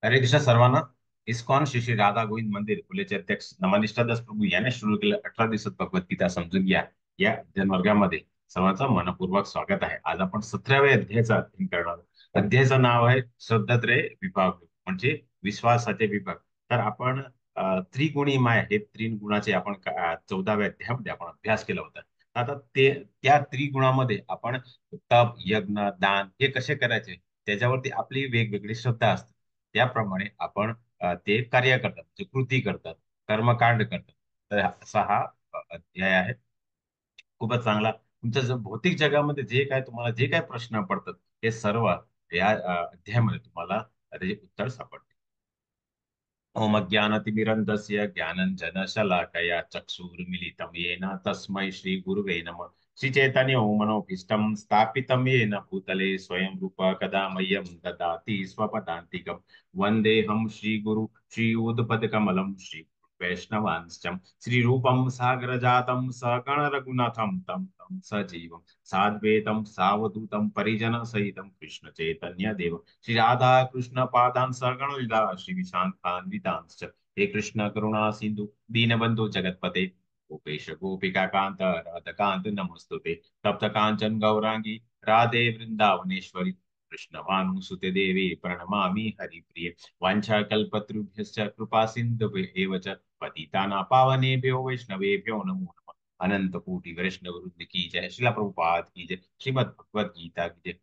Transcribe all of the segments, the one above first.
हरे कृष्ण सर्वांना. इस्कॉन श्री श्री राधा गोविंद मंदिर फुलेचे अध्यक्ष नमनिष्ठादास प्रभू यांनी सुरू केलेल्या 18 दिवसात भगवद्गीता समजून घ्या या अध्ययन सर्वांचं मनपूर्वक स्वागत आहे. आज आपण 17व्या अध्यायाचा अध्ययन करणार आहोत. अध्यायाचं नाव आहे श्रद्धात्रय विभाग, म्हणजे विश्वासाचे विभाग. तर आपण त्रिगुणी माया हे तीन गुणाचे आपण 14व्या अध्यायामध्ये आपण अभ्यास केला होता. आता त्या त्रिगुणामध्ये आपण तप, यज्ञ, दान हे कसे करायचे त्याच्यावरती आपली वेगवेगळी श्रद्धा असते. त्याप्रमाणे आपण ते कार्य करतात, म्हणजे कृती करतात, कर्मकांड करतात. तर असा हा अध्याय आहे. खूपच चांगला. तुमच्या भौतिक जगामध्ये जे काय तुम्हाला जे काय प्रश्न पडतात हे सर्व या अध्यायामध्ये तुम्हाला त्याचे उत्तर सापडते. ओम ज्ञानतिमिरन्धस्य ज्ञानञ्जनशलाकया चक्षुरुन्मीलितं येन तस्मै श्रीगुरुवे नमः. श्रीचैतन्य मनोभीष्टं स्थापितं येन भूतले स्वयं रूप कदा मह्यं ददाति स्वपदान्तिकं. वन्देऽहं श्रीगुरु श्रीयुतपदकमलं श्री वैष्णवांश्च श्रीरूपं सागरजातं सकल रघुनाथं तं तं सजीवं साद्वैतं सावधूतं परिजनसहितं कृष्ण चैतन्य देव श्री राधा कृष्ण पादान सगण लीला श्री विशांतान विदांश्च. हे कृष्ण करुणा सिंधु दीनबंधु जगतपते गोपेश गोपिका कांत राधकांत नमस्तुते. तप्त कांचन गौरांगी राधे वृंदावनेश्वरी कृष्ण भानुसुते देवी प्रणमामि हरिप्रिये. वाञ्छाकल्पतरुभ्यश्च कृपा सिन्धुभ्येव च पतितानां पावनेभ्यो वैष्णवेभ्यो नमो नमः. अनंत कोटि वैष्णव वृंद की जय. श्रीला प्रभुपाद की जय. श्रीमद् भगवद गीता की जय.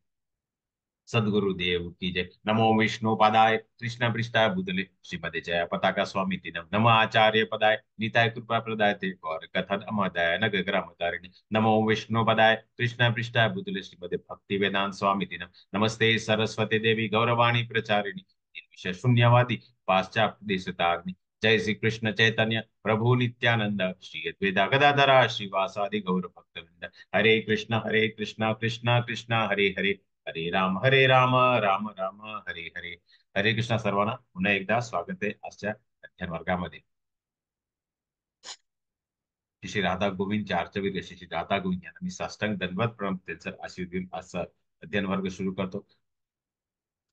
सद्गुरुदेव की जय. नमो विष्णु पदाय कृष्ण पृष्ठाय भूतले श्रीमते जय पताका स्वामी तीनम नमो आचार्य पदाय निताय कृपा प्रदाय ते गौर कथा अमदाय नग ग्रामतारिणी नमो विष्णु पदाय कृष्ण पृष्ठाय भूतले श्रीमते भक्ति वेदांत स्वामी तीनम नमस्ते सरस्वती देवी गौरवाणी प्रचारिणी निर्विशेष शून्यवादी पाश्चात्य देशतारिणी. जय श्री कृष्ण चैतन्य प्रभु नित्यानंद श्री अद्वैता गदाधरा श्रीवासादि गौर भक्तवृंद. हरे कृष्ण कृष्ण कृष्ण हरे हरे हरे राम राम राम हरे हरे. हरे कृष्ण सर्वांना पुन्हा एकदा स्वागत आहे आजच्या अध्ययन वर्गामध्ये. श्री राधा गोविंदच्या आर्चवीर श्री राधा गोविंद यांना मी साष्टांग दंडवत प्रणाम त्यांचं आशीर्वाद घेऊन आजचा अध्ययन वर्ग सुरू करतो.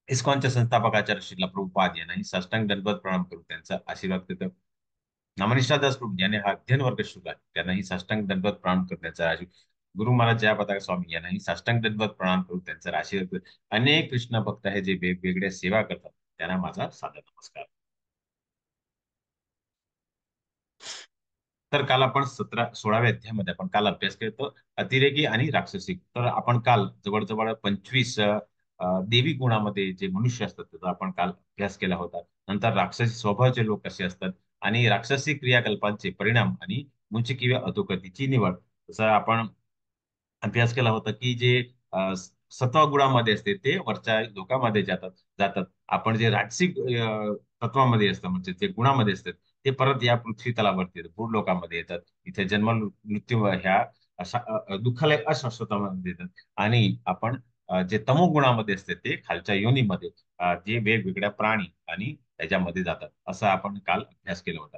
इस्कॉनच्या संस्थापकाचार्य श्रीला प्रभुपाद यांनाही साष्टांग दंडवत प्रणाम करून त्यांचा आशीर्वाद करतो. नमनिष्ठादास प्रभू ज्याने हा अध्ययन वर्ग सुरू आहे त्यांनाही साष्टांग दंडवत प्रणाम करण्याचा आशीर्वाद. गुरु महाराज जयापताका स्वामी यांनाही साष्टांग दंडवत प्रणाम करून त्यांचा आशीर्वाद. अनेक कृष्ण भक्त आहे जे वेगवेगळ्या सेवा करतात त्यांना माझा सादर नमस्कार. तर काल आपण 16व्या अध्यायामध्ये आपण काल अभ्यास केला अतिरेकी आणि राक्षसी. तर आपण काल जवळजवळ 25 देवी गुणामध्ये जे मनुष्य असतात त्याचा आपण काल अभ्यास केला होता. नंतर राक्षसी स्वभावाचे लोक कसे असतात आणि राक्षसी क्रियाकल्पांचे परिणाम आणि उंच किंवा अधोगतीची निवड. तसं आपण अभ्यास केला होता की जे सत्वगुणामध्ये असते ते वरच्या लोकांमध्ये जातात. आपण जे राजसिक तत्वामध्ये असतं म्हणजे जे गुणामध्ये असतात ते परत या पृथ्वी तलावरती येतात, भूर लोकांमध्ये येतात. इथे जन्म मृत्यू ह्या अशा दुःखालय अशाश्वतामध्ये येतात. आणि आपण जे तमोगुणामध्ये असते ते खालच्या योनीमध्ये जे वेगवेगळ्या प्राणी आणि त्याच्यामध्ये जातात. असं आपण काल अभ्यास केला होता.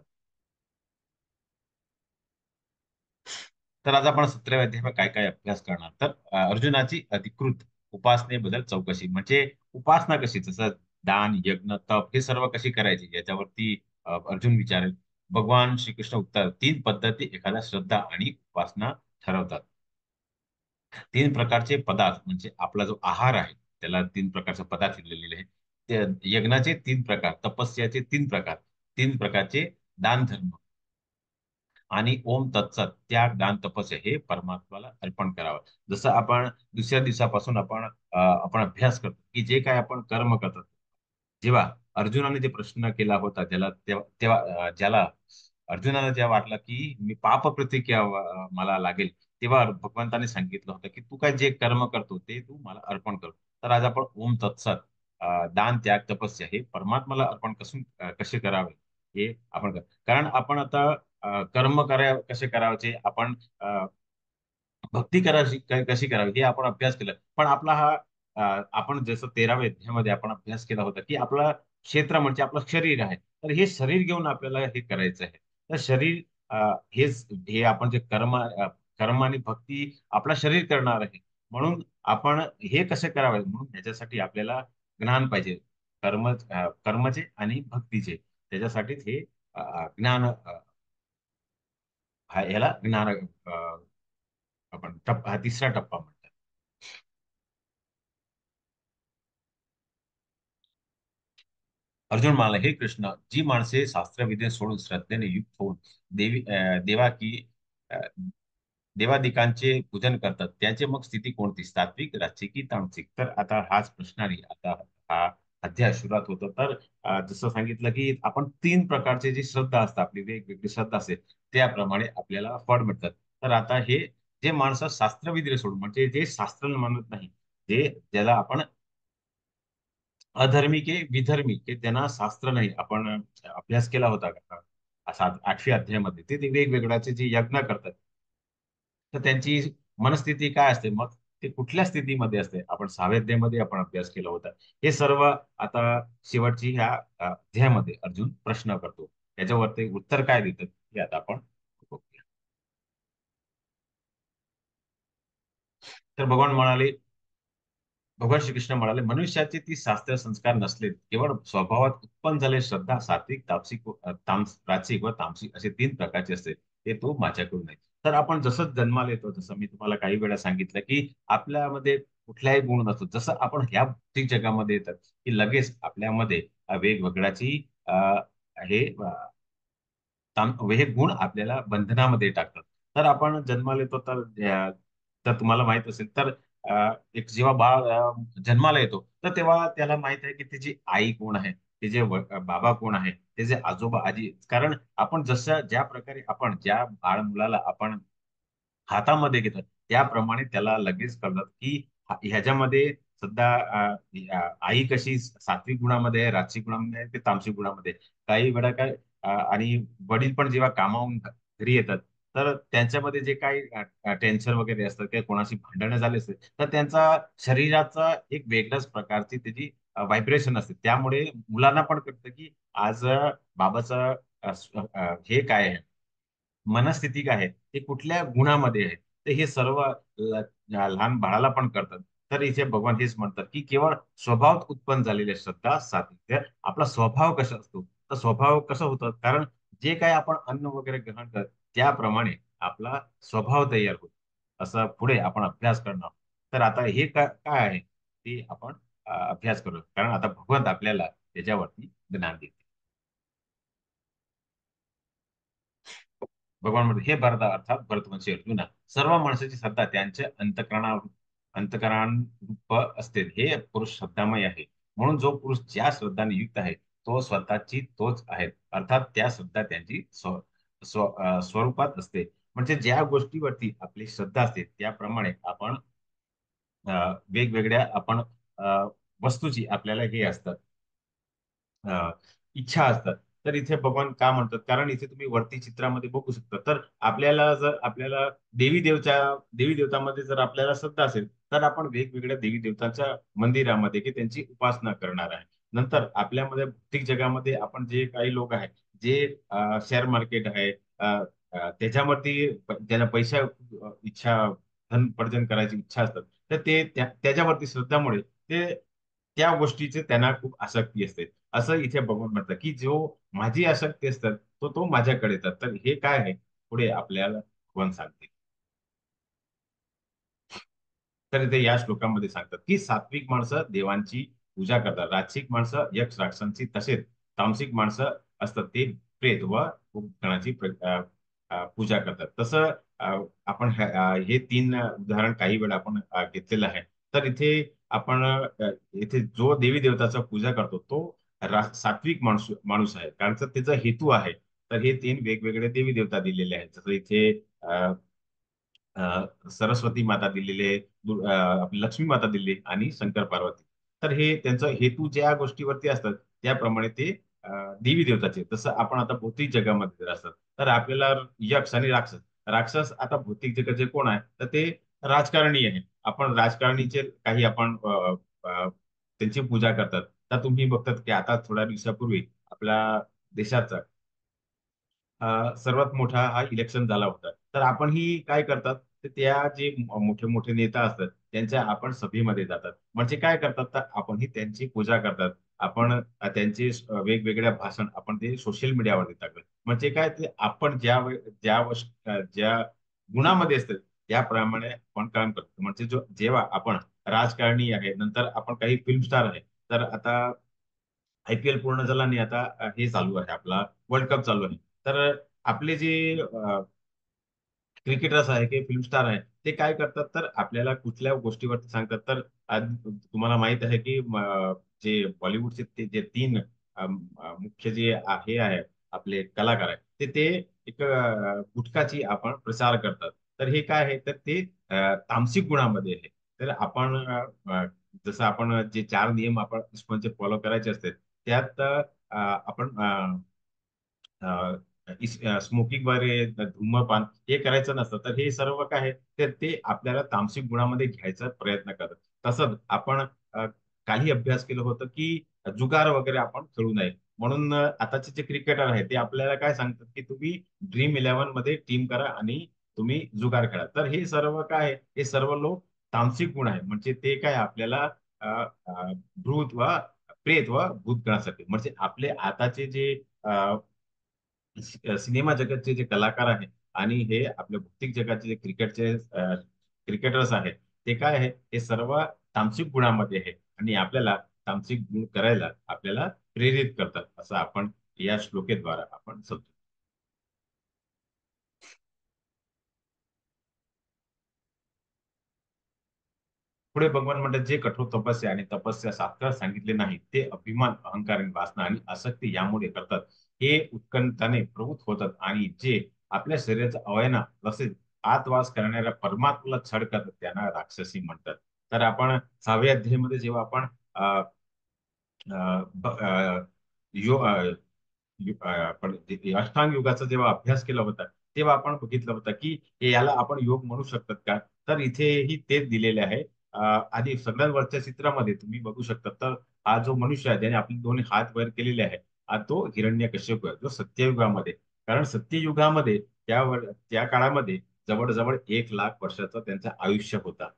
तर आज आपण 17व्या अध्यायात काय काय अभ्यास करणार तर अर्जुनाची अधिकृत उपासनेबद्दल चौकशी, म्हणजे उपासना कशी, जसं दान, यज्ञ, तप हे सर्व कशी करायची याच्यावरती अर्जुन विचारेल. भगवान श्रीकृष्ण उत्तर: तीन पद्धती एखाद्या श्रद्धा आणि उपासना ठरवतात. तीन प्रकारचे पदार्थ म्हणजे आपला जो आहार आहे त्याला तीन प्रकारचे पदार्थ दिलेले आहेत. यज्ञाचे तीन प्रकार, तपस्याचे तीन प्रकार, तीन प्रकारचे दान धर्म आणि ओम तत्सत त्याग दान तपस्या हे परमात्माला अर्पण करावं. जसं आपण दुसऱ्या दिवसापासून आपण अभ्यास करतो की जे काय आपण कर्म करतो, जेव्हा अर्जुनाने जे प्रश्न केला होता त्याला तेव्हा तेव्हा ज्याला अर्जुनाला जेव्हा वाटलं की मी पाप प्रतिक्रिया मला लागेल, तेव्हा भगवंताने सांगितलं होतं की तू काय जे कर्म करतो ते तू मला अर्पण कर. तर आज आपण ओम तत्सत दान त्याग तपस्या हे परमात्माला अर्पण कसे करावे हे आपण कारण आपण आता कर्म कसे करायचे, आपण भक्ती करायची कशी करावी हे आपण अभ्यास केला. पण आपला हा आपण जसं 13व्या अध्यायामध्ये आपण अभ्यास केला होता की आपलं क्षेत्र म्हणजे आपलं शरीर आहे. तर हे शरीर घेऊन आपल्याला हे करायचं आहे. तर शरीर हे आपण जे कर्म आणि भक्ती आपलं शरीर करणार आहे. म्हणून आपण हे कसे करावे म्हणून याच्यासाठी आपल्याला ज्ञान पाहिजे. कर्मचे आणि भक्तीचे त्याच्यासाठीच हे ज्ञान ह्याला ज्ञान आपण हा तिसरा टप्पा म्हणतात. अर्जुन म्हणाला, हे कृष्ण, जी माणसे शास्त्रविद्या सोडून श्रद्धेने युक्त होऊन देवा की अ, देवादिकांचे पूजन करतात त्याचे मग स्थिती कोणती, सात्विक, राजसिक की तामसिक? तर आता हाच प्रश्न आहे. आता हा अध्याय सुरुवात होतो. तर जसं सांगितलं की आपण तीन प्रकारचे जी श्रद्धा असतात, आपली वेगवेगळी श्रद्धा असते, त्याप्रमाणे आपल्याला फळ मिळतात. तर आता हे जे माणसं शास्त्रविद्या सोडून, म्हणजे जे शास्त्र म्हणत नाही, जे ज्याला आपण अधर्मी के विधर्मी, की त्यांना शास्त्र नाही, आपण अभ्यास केला होता का असा 8वी अध्यायामध्ये, ते वेगवेगळ्याचे जे यज्ञ करतात, तर त्यांची मनस्थिती काय असते, मग ते कुठल्या स्थितीमध्ये असते, आपण 6व्या अध्यायामध्ये आपण अभ्यास केला होता. हे सर्व आता शेवटची ह्या अध्यायामध्ये अर्जुन प्रश्न करतो, त्याच्यावरती उत्तर काय देतात हे आता आपण बघूया. तर भगवान श्रीकृष्ण म्हणाले, मनुष्याचे ती शास्त्र संस्कार नसले, केवळ स्वभावात उत्पन्न झाले श्रद्धा सात्विक, तापसिक राजसिक व तामसिक असे तीन प्रकारचे असते, ते तो माझ्याकडून नाही. तर आपण जसं जन्माला येतो, जसं मी तुम्हाला काही वेळा सांगितलं की आपल्यामध्ये कुठलाही गुण नसतो, जसं आपण ह्या भौतिक जगामध्ये येतात की लगेच आपल्यामध्ये वेगवेगळ्याची हे हे गुण आपल्याला बंधनामध्ये टाकतात. तर आपण जन्माला येतो, तर तुम्हाला माहित असेल तर एक जेव्हा बाळ जन्माला येतो, तर तेव्हा त्याला माहित आहे की त्याची आई कोण आहे, त्याचे बाबा कोण आहे, त्याचे आजोबा आजी. कारण आपण जसं ज्या प्रकारे आपण ज्या बाळ मुलाला आपण हातामध्ये घेतात, त्याप्रमाणे त्याला लगेच कळतात की ह्याच्यामध्ये सध्या आई कशी सात्विक गुणामध्ये आहे, राजसिक गुणामध्ये आहे, ते तामसिक गुणामध्ये आहे. काही वेळा काय आणि वडील पण जेव्हा कामावून घरी येतात, तर त्यांच्यामध्ये जे काही टेन्शन वगैरे असतं किंवा कोणाशी भांडणं झाली असते, तर त्यांचा शरीराचा एक वेगळ्याच प्रकारची त्याची व्हायब्रेशन असते. त्यामुळे मुलांना पण कळतं की आज बाबाचं हे काय आहे, मनस्थिती काय आहे, ते कुठल्या गुणामध्ये आहे. तर हे सर्व लहान बाळाला पण करतात. तर इथे भगवान हेच म्हणतात की केवळ स्वभावात उत्पन्न झालेल्या श्रद्धा सात्विक, आपला स्वभाव कसा असतो, तर स्वभाव कसं होतं, कारण जे काही आपण अन्न वगैरे ग्रहण करतो त्याप्रमाणे आपला स्वभाव तयार होतो. असं पुढे आपण अभ्यास करणार. तर आता हे काय आहे ते आपण अभ्यास करू, कारण आता भगवंत आपल्याला त्याच्यावरती ज्ञान देते. भगवान म्हणतो, हे भरता अर्थात भरतवंशी अर्जुना, सर्व माणसाची श्रद्धा त्यांच्या अंतकरणारूप असते. हे पुरुष श्रद्धामय आहे. म्हणून जो पुरुष ज्या श्रद्धाने युक्त आहे, तो स्वतःची तोच आहे. अर्थात त्या श्रद्धा त्यांची स्वरूपात असते. म्हणजे ज्या गोष्टीवरती आपली श्रद्धा असते त्याप्रमाणे आपण वेगवेगळ्या आपण वस्तूची आपल्याला हे असतात, अ, इच्छा असतात. तर इथे भगवान का म्हणतात, कारण इथे तुम्ही वरती चित्रामध्ये बघू शकता. तर आपल्याला देवी देवतांमध्ये जर आपल्याला श्रद्धा असेल, तर आपण वेगवेगळ्या देवी देवतांच्या मंदिरामध्ये की त्यांची उपासना करणार आहे. नंतर आपल्यामध्ये भौतिक जगामध्ये आपण जे काही लोक आहेत, जे शेअर मार्केट आहे, त्याच्यावरती ज्यांना पैसा इच्छा धन उपार्जन करायची इच्छा असतात, तर ते त्याच्यावरती श्रद्धामुळे ते त्या गोष्टीचे त्यांना खूप आसक्ती असते. असं इथे बघून म्हणतात की जो माझी आसक्ती असतात, तो तो माझ्याकडे येतात. तर हे काय आहे पुढे आपल्याला भगवान सांगते. तर इथे या श्लोकामध्ये सांगतात की सात्विक माणसं देवांची पूजा करतात, राजसिक माणसं यक्ष राक्षसांची, तसेच तामसिक माणसं असतात ते प्रेत व गणाची पूजा करतात. तसं आपण हे तीन उदाहरण काही वेळा आपण घेतलेलं आहे. तर इथे आपण इथे जो देवी देवताचा पूजा करतो तो सात्विक माणूस माणूस आहे, कारण तर त्याचा हेतू आहे. तर हे तीन वेगवेगळे देवी देवता दिलेले आहेत. जसं इथे सरस्वती माता दिलेली आहे, आपली लक्ष्मी माता दिली आणि शंकर पार्वती. तर हे त्यांचा हेतू ज्या गोष्टीवरती असतात त्याप्रमाणे ते देवी देवताचे. तसं आपण आता भौतिक जगामध्ये जर असतात, तर आपल्याला यक्ष आणि राक्षस, राक्षस आता भौतिक जगाचे कोण आहे, तर ते राजकारणी आहे. आपण राजकारणीचे काही आपण त्यांची पूजा करतात. तर तुम्ही बघतात की आता थोड्या दिवसापूर्वी आपल्या देशाचा सर्वात मोठा हा इलेक्शन झाला होता. तर आपण ही काय करतात, तर त्या जे मोठे मोठे नेता असतात त्यांच्या आपण सभेमध्ये जातात. म्हणजे काय करतात, तर आपणही त्यांची पूजा करतात. आपण त्यांचे वेगवेगळ्या भाषण आपण ते सोशल मीडियावरती टाकलं. म्हणजे काय ते आपण ज्या गुणामध्ये असतात त्याप्रमाणे आपण काम करतो. म्हणजे जेव्हा आपण राजकारणी आहे, नंतर आपण काही फिल्म स्टार आहे, तर आता IPL पूर्ण झाला आणि आता हे चालू आहे, आपला वर्ल्ड कप चालू आहे. तर आपले जे क्रिकेटर्स आहे की फिल्म स्टार आहे, ते काय करतात तर आपल्याला कुठल्या गोष्टीवरती सांगतात. तर आज तुम्हाला माहित आहे की जे बॉलिवूडचे जे तीन मुख्य जे हे आहे आपले कलाकार आहे, ते एक गुटखाची आपण प्रसार करतात. तर हे काय आहे तर ते तामसिक गुणामध्ये आहे. तर आपण जसं आपण जे चार नियम आपण इस्कॉनचे फॉलो करायचे असतात, त्यात आपण स्मोकिंग वगैरे धूम्रपान हे करायचं नसतं. तर हे सर्व काय आहे तर ते आपल्याला तामसिक गुणामध्ये घ्यायचा प्रयत्न करतात. तसंच आपण काही अभ्यास केलं होतं की जुगार वगैरे आपण खेळू नये. म्हणून आताचे जे क्रिकेटर आहे ते आपल्याला काय सांगतात की तुम्ही ड्रीम 11 मध्ये टीम करा आणि तुम्ही जुगार खेळा. तर हे सर्व काय आहे, हे सर्व लोक तामसिक गुण आहे. म्हणजे ते काय आपल्याला अ, अ, भूत व प्रेत व भूतगणासाठी, म्हणजे आपले आताचे जे सिनेमा जगतचे जे कलाकार आहेत आणि हे आपल्या भौतिक जगाचे जे क्रिकेटर्स आहेत, ते काय आहे, हे सर्व तामसिक गुणामध्ये आहे आणि आपल्याला तामसिक गुण करायला आपल्याला प्रेरित करतात, असं आपण या श्लोकेद्वारा आपण समजू. पुढे भगवान म्हणतात, जे कठोर तपस्या आणि तपस्या शास्त्रात सांगितले नाही ते अभिमान, अहंकार आणि वासना आणि आसक्ती यामुळे करतात, हे उत्कंठाने प्रवृत्त होतात. आणि जे आपल्या शरीराचा अवयना तसेच आतवास करणाऱ्या परमात्म्याला छळ करतात त्यांना राक्षसी म्हणतात. तर आपण 6व्या अध्यायामध्ये जेव्हा आपण अ, अ, ब- अ, यो आपण अष्टांग योगाचा जेव्हा अभ्यास केला होता, तेव्हा आपण बघितलं होतं की याला आपण योग म्हणू शकतात का. तर इथेही तेच दिलेले आहे. आणि सगळ्यात वरच्या चित्रामध्ये तुम्ही बघू शकता, तर हा जो मनुष्य आहे ज्याने आपले दोन्ही हात वर केलेले आहे, हा तो हिरण्यकश्यप आहे जो सत्ययुगामध्ये. कारण सत्ययुगामध्ये त्या काळामध्ये जवळजवळ 1 लाख वर्षाचं त्यांचं आयुष्य होता.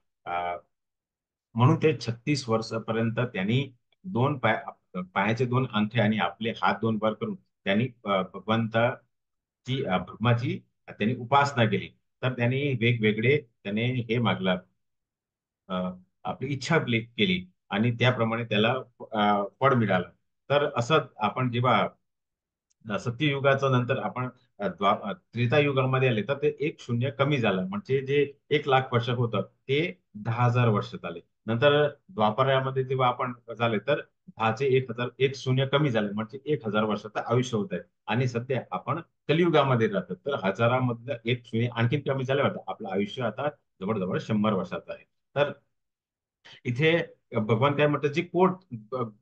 म्हणून ते 36 वर्षापर्यंत त्यांनी पायाचे दोन अंगठे आणि आपले हात दोन वर करून त्यांनी भगवंताची ब्रह्माची त्यांनी उपासना केली. तर त्यांनी वेगवेगळे त्याने हे मागला, आपली इच्छा केली आणि त्याप्रमाणे त्याला फळ मिळालं. तर असं आपण जेव्हा सत्ययुगाचं नंतर आपण त्रेतायुगामध्ये आले, तर ते एक शून्य कमी झालं. म्हणजे जे 1 लाख वर्ष होतं ते 10,000 वर्षात आले. नंतर द्वापरामध्ये जेव्हा आपण झाले, तर 10चे 1,000 एक शून्य कमी झाले, म्हणजे 1,000 वर्षाचं आयुष्य होत आहे. आणि सध्या आपण कलियुगामध्ये राहतो, तर हजारामधलं एक शून्य आणखीन कमी झालं होतं. आपलं आयुष्य आता जवळजवळ 100 वर्षाचं आहे. तर इथे भगवान काय म्हणतात, जी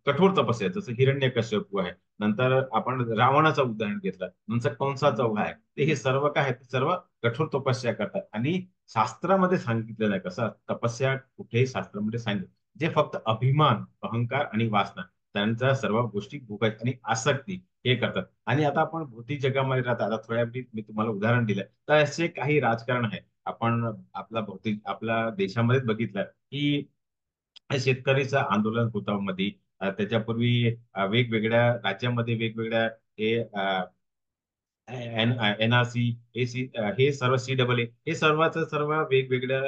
कठोर तपस्या आहे, जसं हिरण्यकश्यप आहे, नंतर आपण रावणाचं उदाहरण घेतलं, नंतर कंसाचा उभा आहे, ते हे सर्व काय आहे, ते सर्व कठोर तपस्या करतात. आणि शास्त्रामध्ये सांगितलं नाही कसं तपस्या कुठेही शास्त्रामध्ये सांगितलं, जे फक्त अभिमान, अहंकार आणि वासना त्यांच्या सर्व गोष्टी भोगायच्या आणि आसक्ती हे करतात. आणि आता आपण भौतिक जगामध्ये राहतात, आता थोड्या वेळी मी तुम्हाला उदाहरण दिलं, तर असे काही राजकारण आहे. आपण आपल्या देशामध्येच बघितलं की शेतकरीचं आंदोलन होतं मध्ये. त्याच्यापूर्वी वेगवेगळ्या राज्यामध्ये वेगवेगळ्या हे NRC, हे सर्व CAA, हे सर्वच सर्व वेगवेगळ्या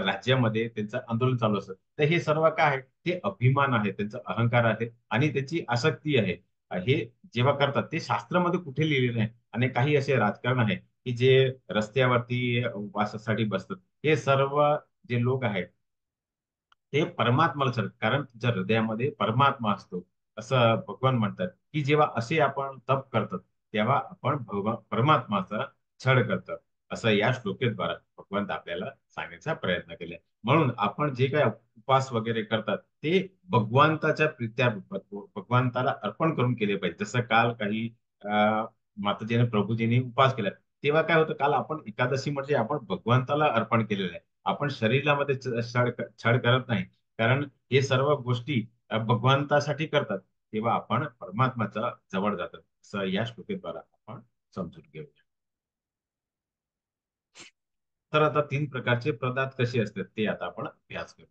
राज्यामध्ये त्यांचं आंदोलन चालू असतं. तर हे सर्व काय आहे, ते अभिमान आहे, त्यांचा अहंकार आहे आणि त्याची आसक्ती आहे. हे जेव्हा करतात ते शास्त्रामध्ये कुठे लिहिलेलं नाही. आणि काही असे राजकारण आहे की जे रस्त्यावरती उपवासासाठी बसतात, हे सर्व जे लोक आहेत ते परमात्माला चढ, कारण तुझ्या हृदयामध्ये परमात्मा असतो, असं भगवान म्हणतात. की जेव्हा असे आपण तप करतात, तेव्हा आपण परमात्माचा छळ करतात, असं या श्लोकेद्वारा भगवंत आपल्याला सांगण्याचा प्रयत्न केला. म्हणून आपण जे काय उपवास वगैरे करतात, ते भगवंताच्या प्रीत्यारूपात भगवंताला अर्पण करून केले पाहिजे. जसं काल काही माताजीने प्रभूजीने उपवास केला, तेव्हा काय होतं, काल आपण एकादशी म्हणजे आपण भगवंताला अर्पण केलेलं आहे. आपण शरीरामध्ये छळ करत नाही. कारण हे सर्व गोष्टी भगवंतासाठी करतात, तेव्हा आपण परमात्माच्या जवळ जातात, असं या श्लोकेद्वारा आपण समजून घेऊया. तर आता 3 प्रकारचे पदार्थ कसे असतात ते आता आपण अभ्यास करूया.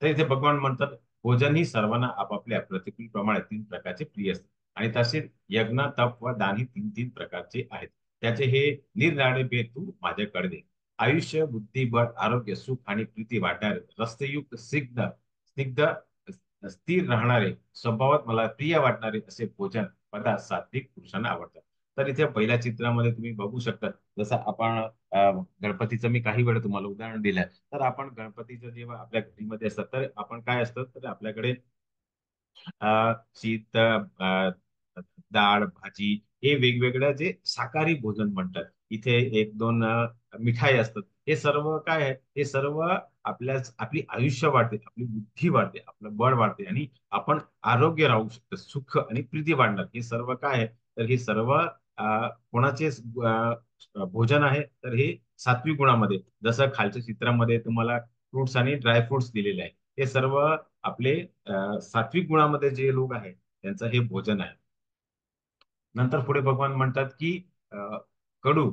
तर इथे भगवान म्हणतात, भोजन ही सर्वांना आपापल्या प्रतिकृतीप्रमाणे तीन प्रकारचे प्रिय असते आणि तसेच यज्ञ तप व दान ही तीन तीन प्रकारचे आहेत. त्याचे हे निरनिराळे भेद तू माझ्याकडे दे. आयुष्य, बुद्धी, बळ, आरोग्य, सुख आणि प्रीती वाटणारे रसयुक्त स्निग्ध स्निग्ध स्थिर राहणारे स्वभावात मला प्रिय वाटणारे असे भोजन पदार्थ सात्विक पुरुषांना आवडतात. तर इथे पहिल्या चित्रामध्ये तुम्ही बघू शकता, जसं आपण गणपतीचं मी काही वेळ तुम्हाला उदाहरण दिलं. तर आपण गणपतीचं जेव्हा आपल्या घरीमध्ये असतात तर आपण काय असतं तर आपल्याकडे शीत डाळ भाजी हे वेगवेगळं जे शाकाहारी भोजन म्हणतात. इथे एक दोन मिठाई असतात. हे सर्व काय आहे, हे सर्व आपली आयुष्य वाढते, आपली बुद्धी वाढते, आपलं बळ वाढते आणि आपण आरोग्य राहू शकतो, सुख आणि प्रीती वाढणार. हे सर्व काय आहे, तर हे सर्व कोणाचे भोजन आहे तर हे सात्विक गुणामध्ये, जसं खालच्या चित्रामध्ये तुम्हाला फ्रुट्स आणि ड्राय फ्रुट्स दिलेले आहे. हे सर्व आपले सात्विक गुणामध्ये जे लोक आहेत त्यांचं हे भोजन आहे. नंतर पुढे भगवान म्हणतात की अ, कडू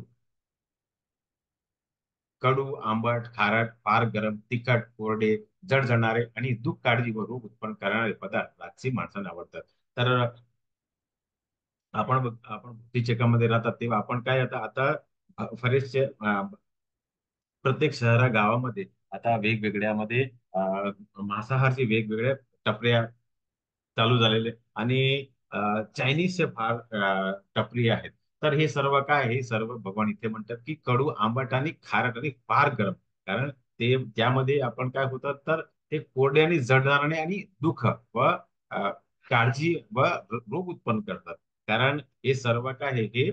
कडू, आंबट, खारट, फार गरम, तिखट, कोरडे, जळजळणारे आणि दुःख, काळजी व रोग उत्पन्न करणारे पदार्थ राजसी माणसांना आवडतात. तर आपण बुद्धी चेकामध्ये राहतात तेव्हा आपण काय आता आता बरेचसे प्रत्येक शहरा गावामध्ये आता वेगवेगळ्यामध्ये मांसाहारचे वेगवेगळ्या टपऱ्या चालू झालेले आणि चायनीजचे फार टपरी आहेत. तर हे सर्व काय हे सर्व भगवान इथे म्हणतात की कडू, आंबट आणि खारट आणि फार गरम. कारण ते त्यामध्ये आपण काय होतं तर ते कोरडे आणि जळणारे आणि दुःख व अ, काळजी व रोग उत्पन्न करतात. कारण हे सर्व काय आहे हे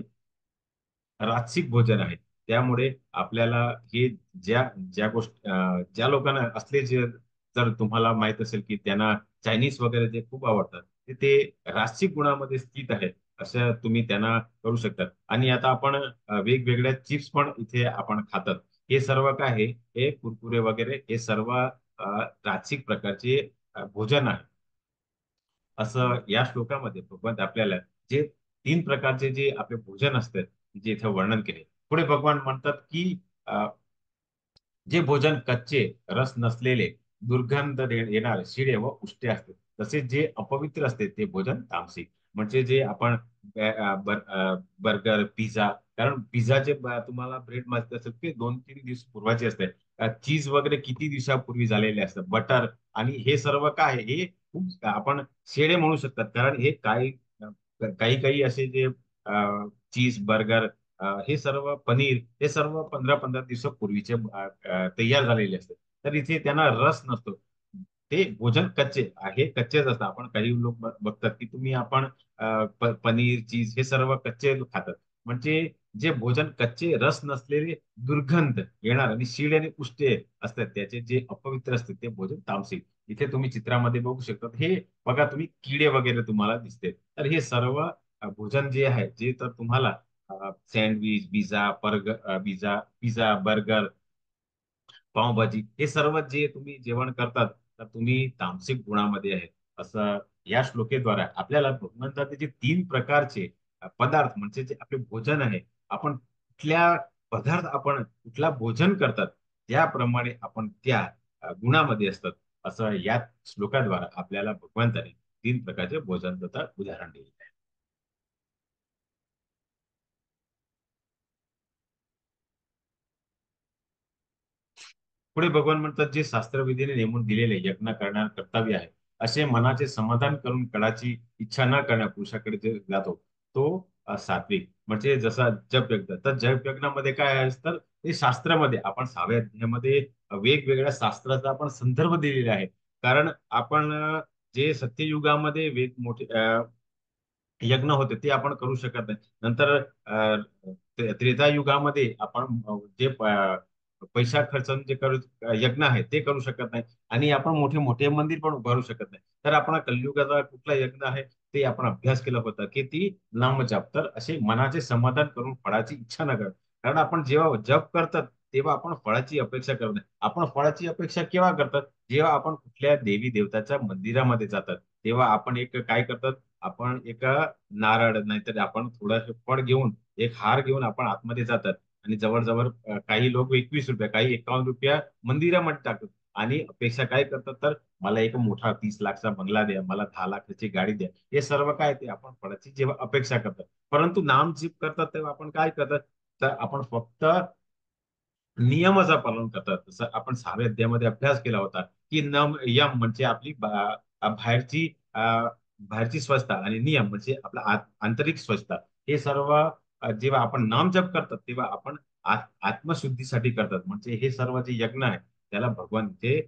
राजसिक भोजन आहे. त्यामुळे आपल्याला हे ज्या ज्या गोष्टी ज्या लोकांना असले जे जर तुम्हाला माहित असेल की त्यांना चायनीज वगैरे जे खूप आवडतात ते राजसिक गुणामध्ये स्थित आहे, असं तुम्ही त्यांना करू शकतात. आणि आता आपण वेगवेगळ्या चिप्स पण इथे आपण खातात. हे सर्व काय आहे, हे कुरकुरे वगैरे हे सर्व राजसिक प्रकारचे भोजन आहे. असं या श्लोकामध्ये भगवंत आपल्याला जे तीन प्रकारचे जे आपले भोजन असतात जे इथे वर्णन केले. पुढे भगवान म्हणतात की जे भोजन कच्चे, रस नसलेले, दुर्गंध येणारे, शिळे व उष्टे असते, तसेच जे अपवित्र असते ते भोजन तामसिक. म्हणजे जे आपण बर्गर, पिझ्झा, कारण पिझ्झाचे तुम्हाला ब्रेड माहिती असेल की 2-3 दिवस पूर्वाचे असते. चीज वगैरे किती दिवसापूर्वी झालेले असतात, बटर, आणि हे सर्व काय आहे, हे खूप आपण शेळे म्हणू शकतात. कारण हे काही काही काही असे जे चीज, बर्गर, हे सर्व पनीर हे सर्व 15-15 दिवसापूर्वीचे तयार झालेले असते. तर इथे त्यांना रस नसतो. ते भोजन कच्चे आहे, कच्चेच असतात. आपण काही लोक बघतात की तुम्ही आपण पनीर, चीज हे सर्व कच्चे खातात. म्हणजे जे भोजन कच्चे, रस नसलेले, दुर्गंध येणार आणि शीड आणि उष्टे असतात, त्याचे जे अपवित्र असते ते भोजन तामसिक. इथे तुम्ही चित्रामध्ये बघू शकता, हे बघा तुम्ही किडे वगैरे तुम्हाला दिसते. तर हे सर्व भोजन जे आहे जे तर तुम्हाला सँडविच, पिझ्झा, बर्गर, पावभाजी हे सर्व जे तुम्ही जेवण करतात तर तुम्ही तामसिक गुणामध्ये आहे. असं या श्लोकेद्वारे आपल्याला भगवंताचे जे तीन प्रकारचे पदार्थ म्हणजे जे आपले भोजन आहे, आपण कुठल्या पदार्थ आपण कुठला भोजन करतात त्याप्रमाणे आपण त्या गुणामध्ये असतात. असं या श्लोकाद्वारे आपल्याला भगवंताने तीन प्रकारचे भोजन उदाहरण दिले आहे. पुढे भगवान म्हणतात, जे शास्त्रविधीने नेमून दिलेले यज्ञ करण्यात कर्तव्य आहे, असे मनाचे समाधान करून कळाची इच्छा न करण्या पुरुषाकडे जे जातो तो सात्विक. म्हणजे जसा जप यज्ञ, तर जप यज्ञामध्ये काय आहे तर ते शास्त्रामध्ये आपण 6व्या अध्यायामध्ये वेगवेगळ्या शास्त्राचा आपण संदर्भ दिलेले आहे. कारण आपण जे सत्ययुगामध्ये वेग मोठे यज्ञ होते ते आपण करू शकत नाही. नंतर त्रेतायुगामध्ये आपण जे पैसा खर्चून जे करू यज्ञ आहे ते करू शकत नाही. आणि आपण मोठे मोठे मंदिर पण उभारू शकत नाही. तर आपण कलियुगाचा कुठला यज्ञ आहे ते आपण अभ्यास केला होता की ती नामजप. तर असे मनाचे समाधान करून फळाची इच्छा न करत. कारण आपण जेव्हा जप करतात तेव्हा आपण फळाची अपेक्षा करत नाही. आपण फळाची अपेक्षा केव्हा करतात, जेव्हा आपण कुठल्या देवी देवताच्या मंदिरामध्ये जातात तेव्हा आपण एक काय करतात, आपण एका नारळ नाहीतर आपण थोडंसं फळ घेऊन एक हार घेऊन आपण आतमध्ये जातात. आणि जवळजवळ काही लोक 21 रुपये, काही 51 रुपया मंदिरामध्ये टाकतात. आणि अपेक्षा काय करतात, तर मला एक मोठा 30 लाखचा बंगला द्या, मला 10 लाखाची गाडी द्या. हे सर्व काय ते आपण फळाची जेव्हा अपेक्षा करतात, परंतु नाम जप करतात तेव्हा आपण काय करतात, तर आपण फक्त नियमाचं पालन करतात. जसं आपण 6व्या अध्यायामध्ये अभ्यास केला होता, की यम म्हणजे आपली बाहेरची अ, बाहेरची स्वच्छता आणि नियम म्हणजे आपला आंतरिक स्वच्छता. हे सर्व जेव्हा आपण नामजप करतात तेव्हा आपण आत्मशुद्धीसाठी करतात. म्हणजे हे सर्व जे यज्ञ आहे त्याला भगवान ते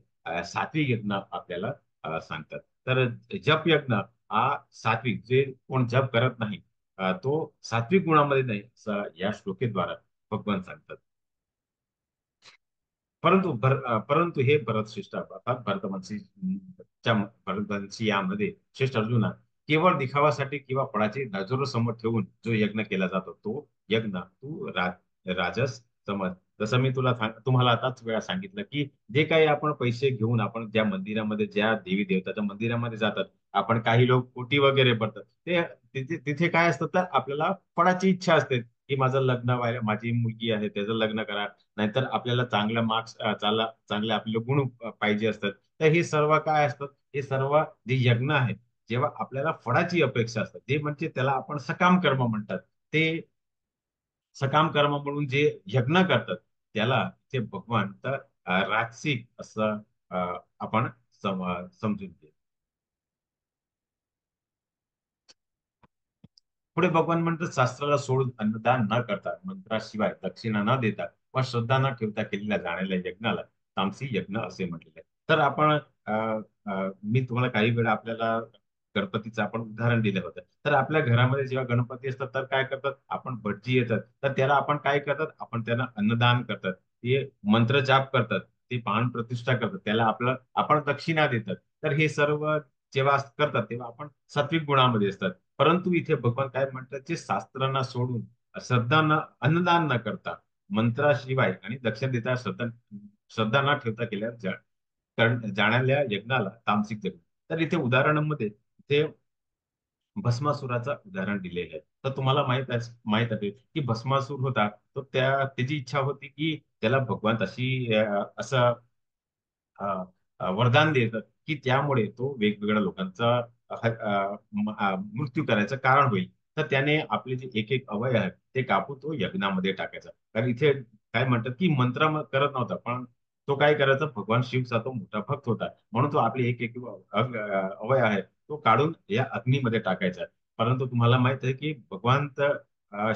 सात्विक यज्ञ आपल्याला सांगतात. तर जप यज्ञ हा सात्विक, जे कोण जप करत नाही तो सात्विक गुणामध्ये नाही, असं या श्लोकेद्वारा भगवान सांगतात. परंतु हे भरतश्रेष्ठ अर्थात भरतवंशी यामध्ये श्रेष्ठ अर्जुना, केवळ दिखावासाठी किंवा फळाची नजर समोर ठेवून जो यज्ञ केला जातो तो यज्ञ तू राजस समज. जसं मी तुम्हाला आताच वेळा सांगितलं, की जे काही आपण पैसे घेऊन आपण ज्या मंदिरामध्ये, ज्या देवी देवताच्या मंदिरामध्ये जातात, आपण काही लोक कोटी वगैरे भरतात, ते तिथे काय असतं, तर आपल्याला फळाची इच्छा असते की माझं लग्न व्हायला, माझी मुलगी आहे त्याचं लग्न करा, नाहीतर आपल्याला चांगला मार्क्स चांगले आपले गुण पाहिजे असतात. तर हे सर्व काय असतात, हे सर्व जे यज्ञ आहे, जेव्हा आपल्याला फळाची अपेक्षा असतात, ते म्हणजे त्याला आपण सकाम कर्म म्हणतात. ते सकाम कर्म म्हणून जे यज्ञ करतात त्याला ते भगवान तर राजसिक असं आपण समजून घे. पुढे भगवान म्हणतात, शास्त्राला सोडून अन्नदान न करता, मंत्राशिवाय दक्षिणा न देता व श्रद्धा न ठेवता केलेल्या जाणाऱ्या यज्ञाला तामसी यज्ञ असे म्हटलेले आहे. तर आपण मी तुम्हाला काही वेळा आपल्याला गणपतीचं आपण उदाहरण दिलं होतं. तर आपल्या घरामध्ये जेव्हा गणपती असतात तर काय करतात, आपण भटजी येतात तर त्याला आपण काय करतात, आपण त्यांना अन्नदान करतात, ते मंत्र जाप करतात, ते पान प्रतिष्ठा करतात, त्याला आपलं आपण दक्षिणा देतात. तर हे सर्व जेव्हा करतात तेव्हा आपण सात्विक गुणामध्ये असतात. परंतु इथे भगवान काय म्हणतात, जे शास्त्रांना सोडून श्रद्धा न अन्नदान न करता मंत्राशिवाय आणि दक्षिण देता श्रद्धा न ठेवता केल्या जाणाऱ्या यज्ञाला तामसिक यज्ञ. तर इथे उदाहरणामध्ये इथे भस्मासुराचं उदाहरण दिलेलं आहे. तर तुम्हाला माहित आहे की भस्मासूर होता, तो त्याची इच्छा होती की त्याला भगवान असं वरदान देतात की त्यामुळे तो वेगवेगळ्या लोकांचा मृत्यू करायचं कारण होईल. तर त्याने आपले जे एक एक अवयव आहेत ते कापून तो यज्ञामध्ये टाकायचा. कारण इथे काय म्हणतात की मंत्र करत नव्हता, पण तो काय करायचा, भगवान शिवचा तो मोठा भक्त होता म्हणून तो आपले एक एक अवयव आहे तो काढून या अग्नीमध्ये टाकायचा. परंतु तुम्हाला माहित आहे की भगवान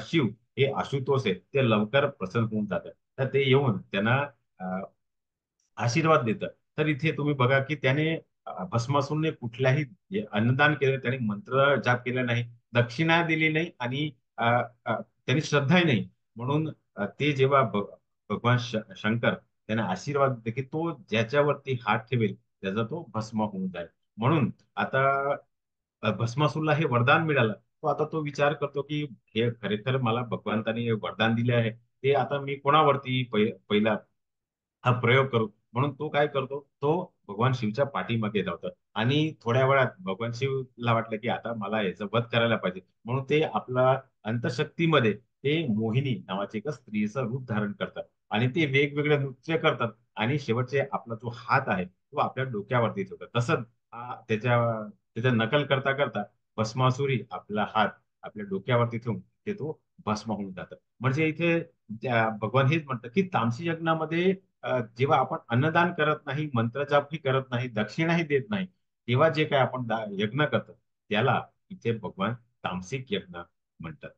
शिव हे आशुतोष आहे, ते लवकर प्रसन्न होऊन जातात. तर ते येऊन त्यांना आशीर्वाद देतं. तर इथे तुम्ही बघा की त्याने भस्मासुरने कुठल्याही अन्नदान केलं, त्याने मंत्र जाप केला नाही, दक्षिणा दिली नाही आणि अ, त्यांनी श्रद्धाही नाही. म्हणून ते जेव्हा भगवान शंकर त्यांना आशीर्वाद देते की तो ज्याच्यावरती हात ठेवेल त्याचा तो भस्म होऊन जाईल. म्हणून आता भस्मासुरला हे वरदान मिळालं. तो आता तो विचार करतो की हे खरेतर मला भगवंताने हे वरदान दिले आहे, ते आता मी कोणावरती पहिला हा प्रयोग करू. म्हणून तो काय करतो, तो भगवान शिवच्या पाठीमागे धावतो आणि थोड्या वेळात भगवान शिवला वाटलं की आता मला याचा वध करायला पाहिजे, म्हणून ते आपला अंतशक्तीमध्ये ते मोहिनी नावाचे एका स्त्रीचं रूप धारण करतात आणि ते वेगवेगळे नृत्य करतात आणि शेवटचे आपला जो हात आहे तो आपल्या डोक्यावरती ठेवतात. तसंच त्याच्या त्याच्या नकल करता करता भस्मासुरी आपला हात आपल्या डोक्यावरती ठेवून ते तो भस्म होऊन जातात. म्हणजे इथे भगवान हेच म्हणतात की तामसी यज्ञामध्ये जेव्हा आपण अन्नदान करत नाही, मंत्रजापही करत नाही, दक्षिणाही देत नाही, तेव्हा जे काही आपण यज्ञ करतो त्याला इथे भगवान तामसिक यज्ञ म्हणतात.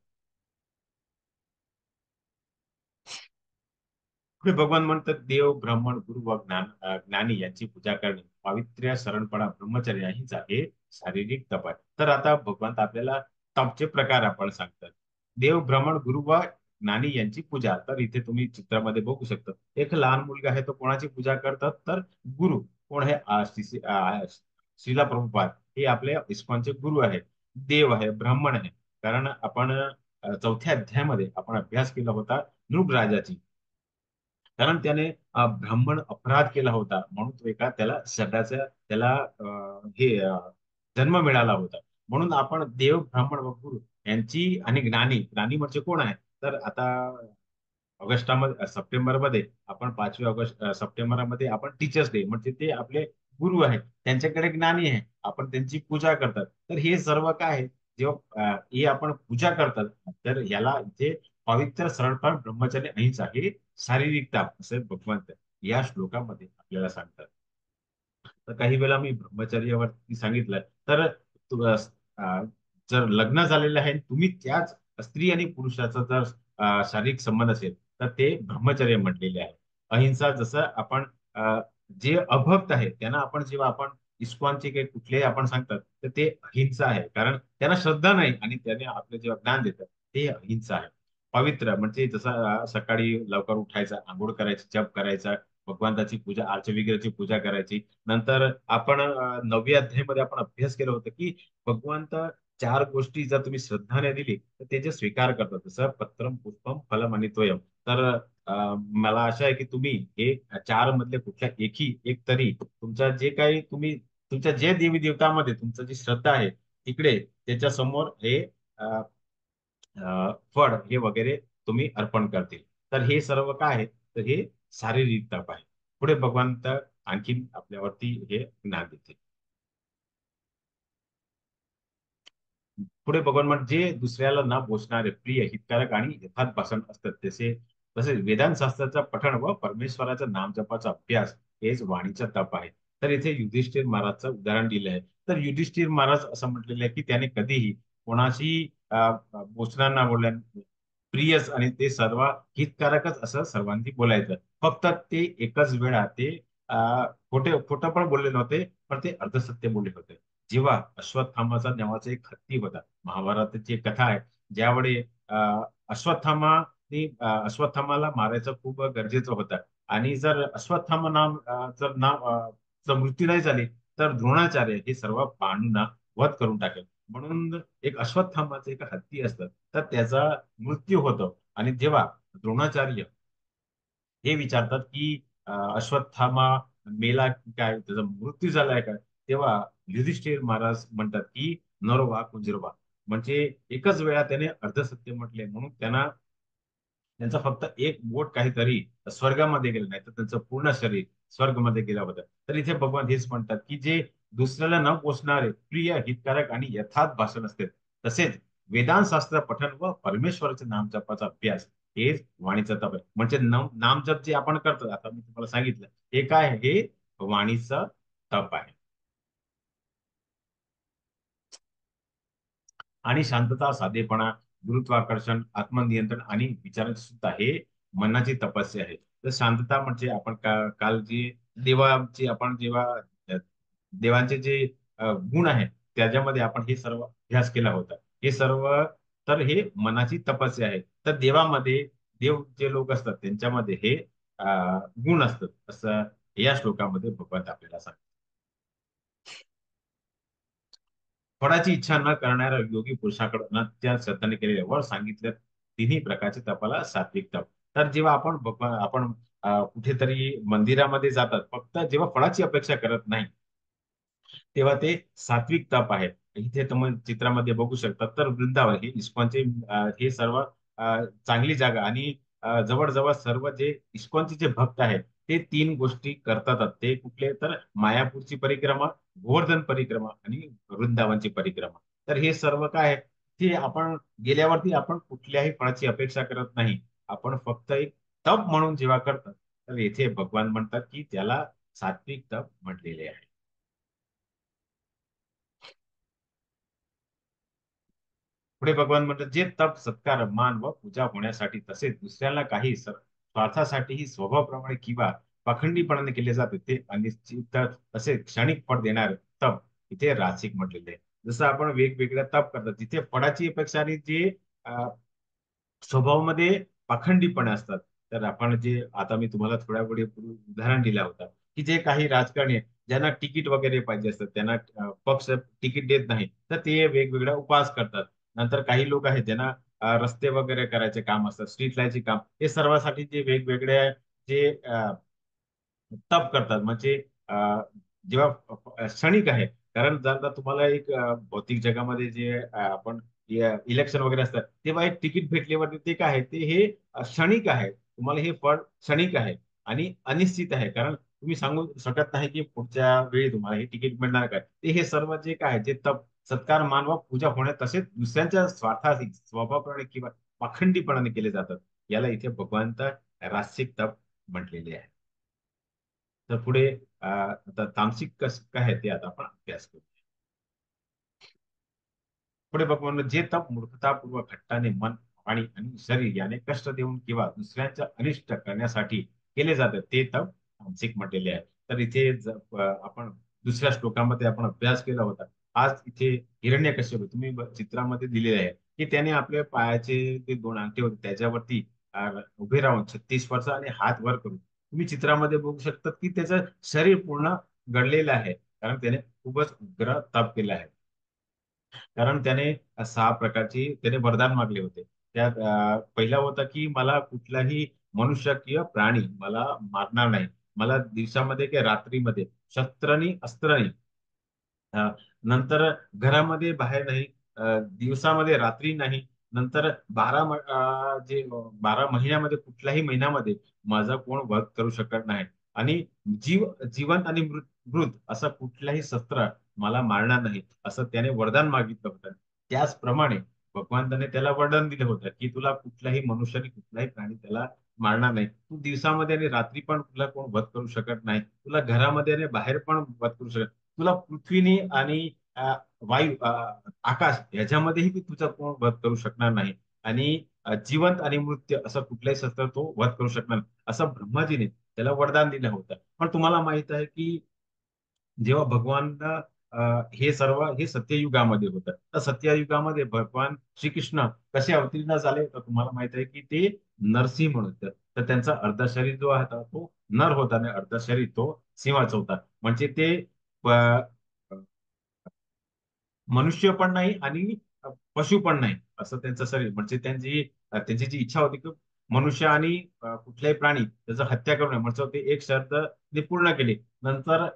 पुढे भगवान म्हणतात, देव ब्राह्मण गुरु व ज्ञानी यांची पूजा करणे पावित्र्य शरणपणा ब्रह्मचर्य हीच आहे शारीरिक तप आहे. तर आता भगवंत आपल्याला तपचे प्रकार आपण सांगतात. देव ब्राह्मण गुरु व ज्ञानी यांची पूजा. तर इथे तुम्ही चित्रामध्ये बघू शकता, एक लहान मुलगा आहे तो कोणाची पूजा करतात, तर गुरु कोण आहे, श्रीला प्रभुपाद हे आपले इस्कॉनचे गुरु आहेत. देव आहे, ब्राह्मण आहे, कारण आपण चौथ्या अध्यायामध्ये आपण अभ्यास केला होता नृग राजाची. कारण त्याने ब्राह्मण अपराध केला होता म्हणून तो एका त्याला शब्दाचा त्याला जन्म मिळाला होता. म्हणून आपण देव ब्राह्मण व गुरु यांची आणि ज्ञानी ज्ञानी म्हणजे कोण आहे, तर आता ऑगस्टामध्ये सप्टेंबरमध्ये आपण 5 ऑगस्ट सप्टेंबरमध्ये आपण टीचर्स डे म्हणजे ते आपले गुरु आहेत, त्यांच्याकडे ज्ञानी आहे, आपण त्यांची पूजा करतात. तर हे सर्व काय आहे, जेव्हा हे आपण पूजा करतात, तर याला इथे पवित्र सरळपण ब्रह्मचर्य अहिंसा हे शारीरिकता असे भगवंत या श्लोकामध्ये आपल्याला सांगतात. तर काही वेळा मी ब्रह्मचर्यावरती सांगितलं, तर अं, जर लग्न झालेलं आहे तुम्ही त्याच स्त्री आणि पुरुषाचा जर शारीरिक संबंध असेल तर ते ब्रह्मचर्य म्हटलेले आहे. अहिंसा जसं आपण जे अभक्त आहे त्यांना आपण जेव्हा आपण इस्कॉनचे काही कुठलेही आपण सांगतात तर ते अहिंसा आहे, कारण त्यांना श्रद्धा नाही आणि त्याने आपलं जेव्हा ज्ञान देतात ते अहिंसा आहे. पवित्र म्हणजे जसं सकाळी लवकर उठायचं, आंघोळ करायची, जप करायचा, भगवंताची पूजा, आर्चविग्रहाची पूजा करायची. नंतर आपण 9व्या अध्यायामध्ये आपण अभ्यास केला होता की भगवंत चार गोष्टी जर तुम्ही श्रद्धाने दिली तर त्याचे स्वीकार करतात, जसं पत्रम पुष्पम फलम आणि त्वयम. तर मला आशा आहे की तुम्ही हे चार मधले कुठल्या एक तरी तुमच्या जे काही तुम्ही तुमच्या जे देवी देवतामध्ये तुमचं जी श्रद्धा आहे तिकडे त्याच्या समोर हे फळ हे वगैरे तुम्ही अर्पण करतील. तर हे सर्व काय आहे, तर हे शारीरिक तप आहे. पुढे भगवंत आणखीन आपल्यावरती हे ज्ञान देते. पुढे भगवान म्हणजे दुसऱ्याला न पोचणारे प्रिय हितकारक आणि यथार्थ भाषण असतात तसे तसेच वेदांत शास्त्राचं पठण व परमेश्वराच्या नामजपाचा अभ्यास हेच वाणीचा तप आहे. तर इथे युधिष्ठिर महाराजचं उदाहरण दिलं आहे. तर युधिष्ठिर महाराज असं म्हटलेलं आहे की त्याने कधीही कोणाशी पोचणार ना बोलल्या, प्रियच आणि ते सर्व हितकारकच असं सर्वांनी बोलायचं. फक्त ते एकच वेळा ते खोटं पण बोलले नव्हते, पण ते अर्धसत्य बोलले होते. जेव्हा अश्वत्थामाचा नावाचा एक हत्ती होता, महाभारताची एक कथा आहे, ज्यावेळी अश्वत्थामाला मारायचं खूप गरजेचं होतं आणि जर अश्वत्थामा जर मृत्यू नाही झाली तर द्रोणाचार्य हे सर्व पांडूंना वध करून टाकेल. म्हणून एक अश्वत्थामाचं एक हत्ती असतं, तर त्याचा मृत्यू होतो आणि जेव्हा द्रोणाचार्य हे विचारतात की अश्वत्थामा मेला की काय, त्याचा मृत्यू झालाय का, तेव्हा युधिष्ठिर महाराज म्हणतात की नरोबा कुंजरोबा, म्हणजे एकच वेळा त्याने अर्धसत्य म्हटले म्हणून त्यांना त्यांचा फक्त एक बोट काहीतरी स्वर्गामध्ये गेलं, नाही तर त्यांचं पूर्ण शरीर स्वर्गमध्ये गेलं होतं. तर इथे भगवान हेच म्हणतात की जे दुसऱ्याला न पोचणारे प्रिय हितकारक आणि यथार्थ भाषण असते तसेच वेदांत शास्त्र पठण व परमेश्वराचे नामजपाचा अभ्यास हेच वाणीचा तप आहे. म्हणजे नामजप जे आपण करतो, आता मी तुम्हाला सांगितलं हे काय आहे, हे वाणीचं तप आहे. आणि शांतता, साधेपणा, गुरुत्वाकर्षण, आत्मनियंत्रण आणि विचारांची सुद्धा हे मनाची तपस्या आहे. तर शांतता म्हणजे आपण काल जी देवाची आपण जेव्हा अ, देवांचे जे गुण आहेत त्याच्यामध्ये आपण हे सर्व अभ्यास केला होता. हे सर्व तर हे मनाची तपस्या आहे. तर देवामध्ये देव जे लोक असतात त्यांच्यामध्ये हे गुण असतात असं या श्लोकामध्ये भगवंत आपल्याला सांगतात. फळाची इच्छा न करणाऱ्या योगी पुरुषाकडून त्या श्रद्धाने केलेल्या वर सांगितल्या तिन्ही प्रकारचे तपाला सात्विक तप. तर जेव्हा आपण कुठेतरी मंदिरामध्ये जातात फक्त जेव्हा फळाची अपेक्षा करत नाही तेव्हा ते सात्विक तप आहे. इथे तुम्ही चित्रामध्ये बघू शकता, तर वृंदावन हे इस्कॉनचे हे सर्व चांगली जागा आणि जवळजवळ सर्व जे इस्कॉनचे जे भक्त आहेत ते तीन गोष्टी करतात. ते कुठले तर मायापूरची परिक्रमा, गोवर्धन परिक्रमा आणि वृंदावनची परिक्रमा. तर हे सर्व काय आहे, ते आपण गेल्यावरती आपण कुठल्याही फळाची अपेक्षा करत नाही, आपण फक्त एक तप म्हणून जेव्हा करतात तर येथे भगवान म्हणतात की त्याला सात्विक तप म्हटलेले आहे. पुढे भगवान म्हणतात जे तप सत्कार मान व पूजा होण्यासाठी तसेच दुसऱ्याला काही स्वार्थासाठीही स्वभावाप्रमाणे किंवा पाखंडीपणाने केले जाते ते अनिश्चित असे क्षणिक फळ देणार तप इथे रासिक म्हटलेले आहे. जसं आपण वेगवेगळ्या तप करतात जिथे फळाची अपेक्षा आणि जे स्वभावामध्ये पाखंडीपणा असतात. तर आपण जे आता मी तुम्हाला थोड्या वेळी पूर्वी उदाहरण दिला होता की जे काही राजकारणी आहेत, ज्यांना तिकीट वगैरे पाहिजे असतात त्यांना पक्ष तिकीट देत नाही तर ते वेगवेगळ्या उपवास करतात. नंतर काही लोक आहेत ज्यांना रस्ते वगैरे करायचे काम असतात, स्ट्रीट लाईटचे काम, हे सर्वांसाठी जे वेगवेगळे जे तप करतात. म्हणजे क्षणिक आहे, कारण जर तुम्हाला एक भौतिक जगामध्ये जे आपण इलेक्शन वगैरे असतात तेव्हा एक तिकीट भेटल्यावरती ते काय आहे ते हे क्षणिक आहे. तुम्हाला हे फळ क्षणिक आहे आणि अनिश्चित आहे. कारण तुम्ही सांगू शकत नाही की पुढच्या वेळी तुम्हाला हे तिकीट मिळणार काय. ते हे सर्व जे काय आहे, जे तप, सत्कार, मान व पूजा होणे तसेच दुसऱ्यांच्या स्वार्थासाठी स्वभावप्रमाणे किंवा पाखंडीपणाने केले जातात. याला इथे भगवंत रासिक तप म्हटलेले आहे. तर पुढे आता तामसिक कसं काय आहे ते आता आपण अभ्यास करू. पुढे भगवान जे तप मूर्खतापूर्वक हट्टाने मन आणि शरीर याने कष्ट देऊन किंवा दुसऱ्यांच्या अनिष्ट करण्यासाठी केले जातात ते तप तामसिक म्हटलेले आहे. तर इथे आपण दुसऱ्या श्लोकामध्ये आपण अभ्यास केला होता. आज इथे हिरण्यकश्यप तुम्ही चित्रामध्ये दिलेले आहे की त्याने आपल्या पायाचे ते दोन अंगठे होते त्याच्यावरती उभे राहून 36 वर्ष आणि हात वर करून तुम्ही चित्रामध्ये बघू शकता की त्याचं शरीर पूर्ण गळलेलं आहे. कारण त्याने खूपच उग्र तप केलं आहे. कारण त्याने 6 प्रकारची त्याने वरदान मागले होते. त्यात पहिला होता की मला कुठलाही मनुष्य किंवा प्राणी मला मारणार नाही. मला दिवसामध्ये किंवा रात्रीमध्ये शस्त्रानी अस्त्रानी हा. नंतर घरामध्ये बाहेर नाही, दिवसामध्ये रात्री नाही. नंतर 12 महिन्यामध्ये कुठल्याही महिन्यामध्ये माझा कोण वध करू शकत नाही. आणि जीवन आणि मृत असं कुठल्याही शस्त्र मला मारणार नाही असं त्याने वरदान मागितलं होतं. त्याचप्रमाणे भगवंताने त्याला वरदान दिलं होतं की तुला कुठल्याही मनुष्याने कुठलाही प्राणी त्याला मारणार नाही. तू दिवसामध्ये आणि रात्री पण तुला कोण वध करू शकत नाही. तुला घरामध्ये आणि बाहेर पण वध करू शकत. तुला पृथ्वीने आणि वायू, आकाश याच्यामध्येही ती तुझा कोण वध करू शकणार नाही. आणि जिवंत आणि मृत्यू असं कुठल्याही शस्त्र तो वध करू शकणार नाही असं ब्रह्माजीने त्याला वरदान दिलं होतं. पण तुम्हाला माहित आहे की जेव्हा भगवान हे सत्ययुगामध्ये होतं. तर सत्ययुगामध्ये भगवान श्रीकृष्ण कसे अवतीर्ण झाले तर तुम्हाला माहित आहे की ते नरसिंह म्हणून होते. तर त्यांचा अर्धा शरीर जो होता तो नर होता आणि अर्धा शरीर तो सिंहाचा होता. म्हणजे ते अ, मनुष्य पण नाही आणि पशु पण नाही असं त्यांचं शरीर. म्हणजे त्यांची जी इच्छा होती की मनुष्य आणि कुठल्याही प्राणी त्याचं हत्या करू नये म्हणजे ते एक शर्त ते पूर्ण केली. नंतर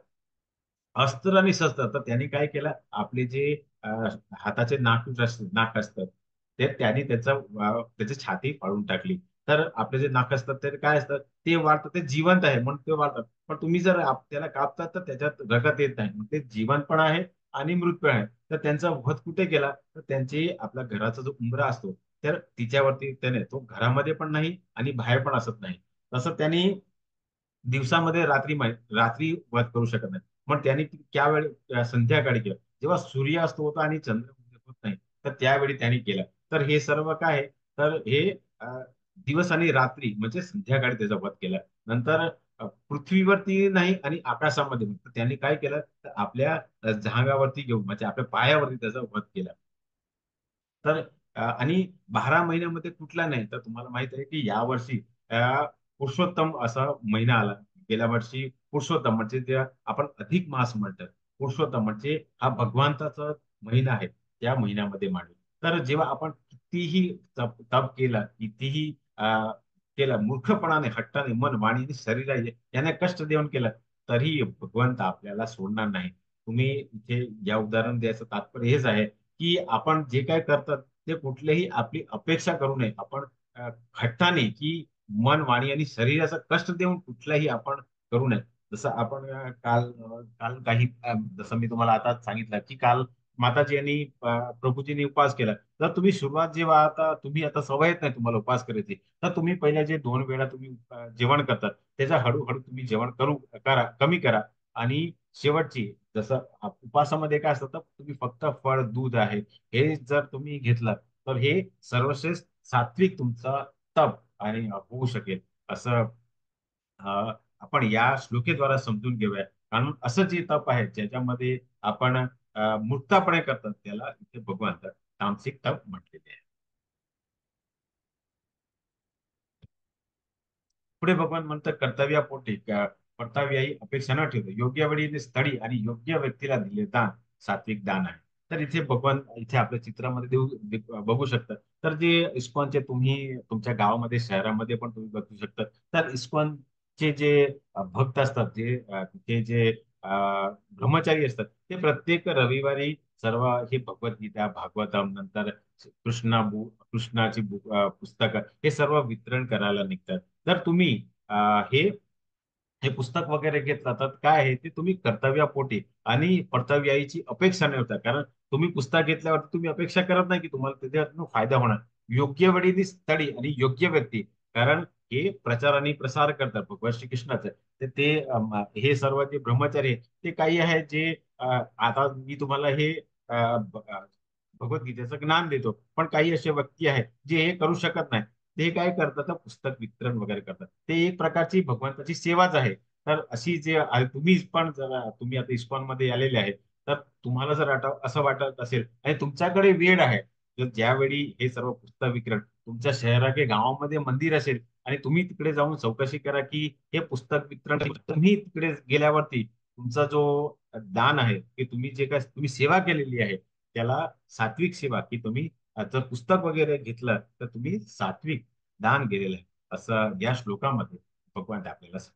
अस्त्र आणि शस्त्र तर त्यांनी काय केलं आपले जे अ, हाताचे नाक असतात ते त्यांनी त्याची छाती फाडून टाकली. तर आपले जे नाक असतात ते काय असतात ते वाढतात ते जिवंत आहे म्हणून ते वाढतात. पण तुम्ही जर त्याला कापतात तर त्याच्यात रगत येत नाही. मग ते जिवंत पण आहे आणि मृत पण आहे. तर त्यांचा वध कुठे केला तर त्यांची आपल्या घराचा जो उंबरा असतो तर तिच्यावरती त्याने तो घरामध्ये पण नाही आणि बाहेर पण असत नाही. तसं त्यांनी दिवसामध्ये रात्री वध करू शकत नाही. मग त्यांनी त्यावेळी संध्याकाळी केलं जेव्हा सूर्यास्त होता आणि चंद्र उदय होत नाही तर त्यावेळी त्यांनी केलं. तर हे सर्व काय आहे तर हे दिवस आणि रात्री म्हणजे संध्याकाळी त्याचा वध केला. नंतर पृथ्वीवरती नाही आणि आकाशामध्ये नाही. तर त्यांनी काय केलं तर आपल्या जहांगावरती घेऊन म्हणजे आपल्या पायावरती त्याचा वध केला. तर आणि 12 महिन्यामध्ये कुठला नाही तर तुम्हाला माहित आहे की यावर्षी पुरुषोत्तम असा महिना आला. गेल्या वर्षी पुरुषोत्तम म्हणजे जे आपण अधिक मास म्हणतात. पुरुषोत्तम म्हणजे हा भगवंताचा महिना आहे त्या महिन्यामध्ये मांडला. तर जेव्हा आपण कितीही तप केला कितीही केला मूर्खपणाने हट्टाने मन वाणी आणि शरीर याने कष्ट देऊन केलं तरी भगवंत आपल्याला सोडणार नाही. तुम्ही इथे या उदाहरण द्यायचं तात्पर्य हेच आहे की आपण जे काय करतात ते कुठलेही आपली अपेक्षा करू नये. आपण हट्टाने की मन वाणी आणि शरीराचा कष्ट देऊन कुठलाही आपण करू नये. जसं आपण काल काही जसं मी तुम्हाला आता सांगितलं की काल माताजी यांनी प्रभूजींनी उपवास केला. तर तुम्ही सुरुवात जेव्हा आता तुम्ही आता सवय येत नाही तुम्हाला उपवास करायची तर तुम्ही पहिल्या जे 2 वेळा तुम्ही जेवण करतात त्याच्या हळूहळू तुम्ही जेवण कमी करा. आणि शेवटची जसं उपवासामध्ये काय असतं तर तुम्ही फक्त फळ दूध आहे हे जर तुम्ही घेतलं तर हे सर्वश्रेष्ठ सात्विक तुमचा तप आणि होऊ शकेल असं आपण या श्लोकेद्वारा समजून घेऊया. कारण असं जे तप आहे ज्याच्यामध्ये आपण मुक्तपणे करतात त्याला इथे भगवान तामसिक तप म्हटलेले आहे. पुढे भगवान म्हणतात कर्तव्यापोटी कर्तव्याही अपेक्षा न ठेवता योग्य वेळी स्थळी आणि योग्य व्यक्तीला दिले दान सात्विक दान आहे. तर इथे भगवान इथे आपल्या चित्रामध्ये बघू शकतात. तर जे इस्कॉनचे तुम्ही तुमच्या गावामध्ये शहरामध्ये पण तुम्ही बघू शकता. तर इस्कॉनचे जे भक्त असतात तिथे जे ब्रह्मचारी असतात ते प्रत्येक रविवारी सर्व हे भगवद्गीता भागवतम नंतर कृष्णाची पुस्तकं हे सर्व वितरण करायला निघतात. जर तुम्ही हे हे पुस्तक वगैरे घेतलं तर काय आहे ते तुम्ही कर्तव्यापोटी आणि परतव्याची अपेक्षा नाही होता. कारण तुम्ही पुस्तक घेतल्यावर तुम्ही अपेक्षा करत नाही की तुम्हाला त्याच्यातून फायदा होणार. योग्य वेळी ती स्थळी आणि योग्य व्यक्ती, कारण हे प्रचार आणि प्रसार करतात भगवान श्रीकृष्णाचं. तर ते हे सर्व जे ब्रह्मचारी आहे, ते काही आहे जे आता मी तुम्हाला हे भगवद्गीतेचं ज्ञान देतो, पण काही असे व्यक्ती आहेत जे हे करू शकत नाही. ते काय करतात तर पुस्तक वितरण वगैरे करतात. ते एक प्रकारची भगवंताची सेवाच आहे. तर अशी जे तुम्ही पण जर तुम्ही आता इस्कॉन मध्ये आलेले आहेत, तर तुम्हाला जर असं वाटत असेल आणि तुमच्याकडे वेळ आहे, तर ज्यावेळी हे सर्व पुस्तक विक्रेत तुमच्या शहरा के गावामध्ये मंदिर असेल आणि तुम्ही तिकडे जाऊन चौकशी करा की हे पुस्तक वितरण, तुम्ही तिकडे गेल्यावरती तुमचा जो दान आहे की तुम्ही जे काय तुम्ही सेवा केलेली आहे त्याला सात्विक सेवा, की तुम्ही जर पुस्तक वगैरे घेतलं तर तुम्ही सात्विक दान केलेलं आहे, असं या श्लोकामध्ये भगवान आपल्याला सांगतात.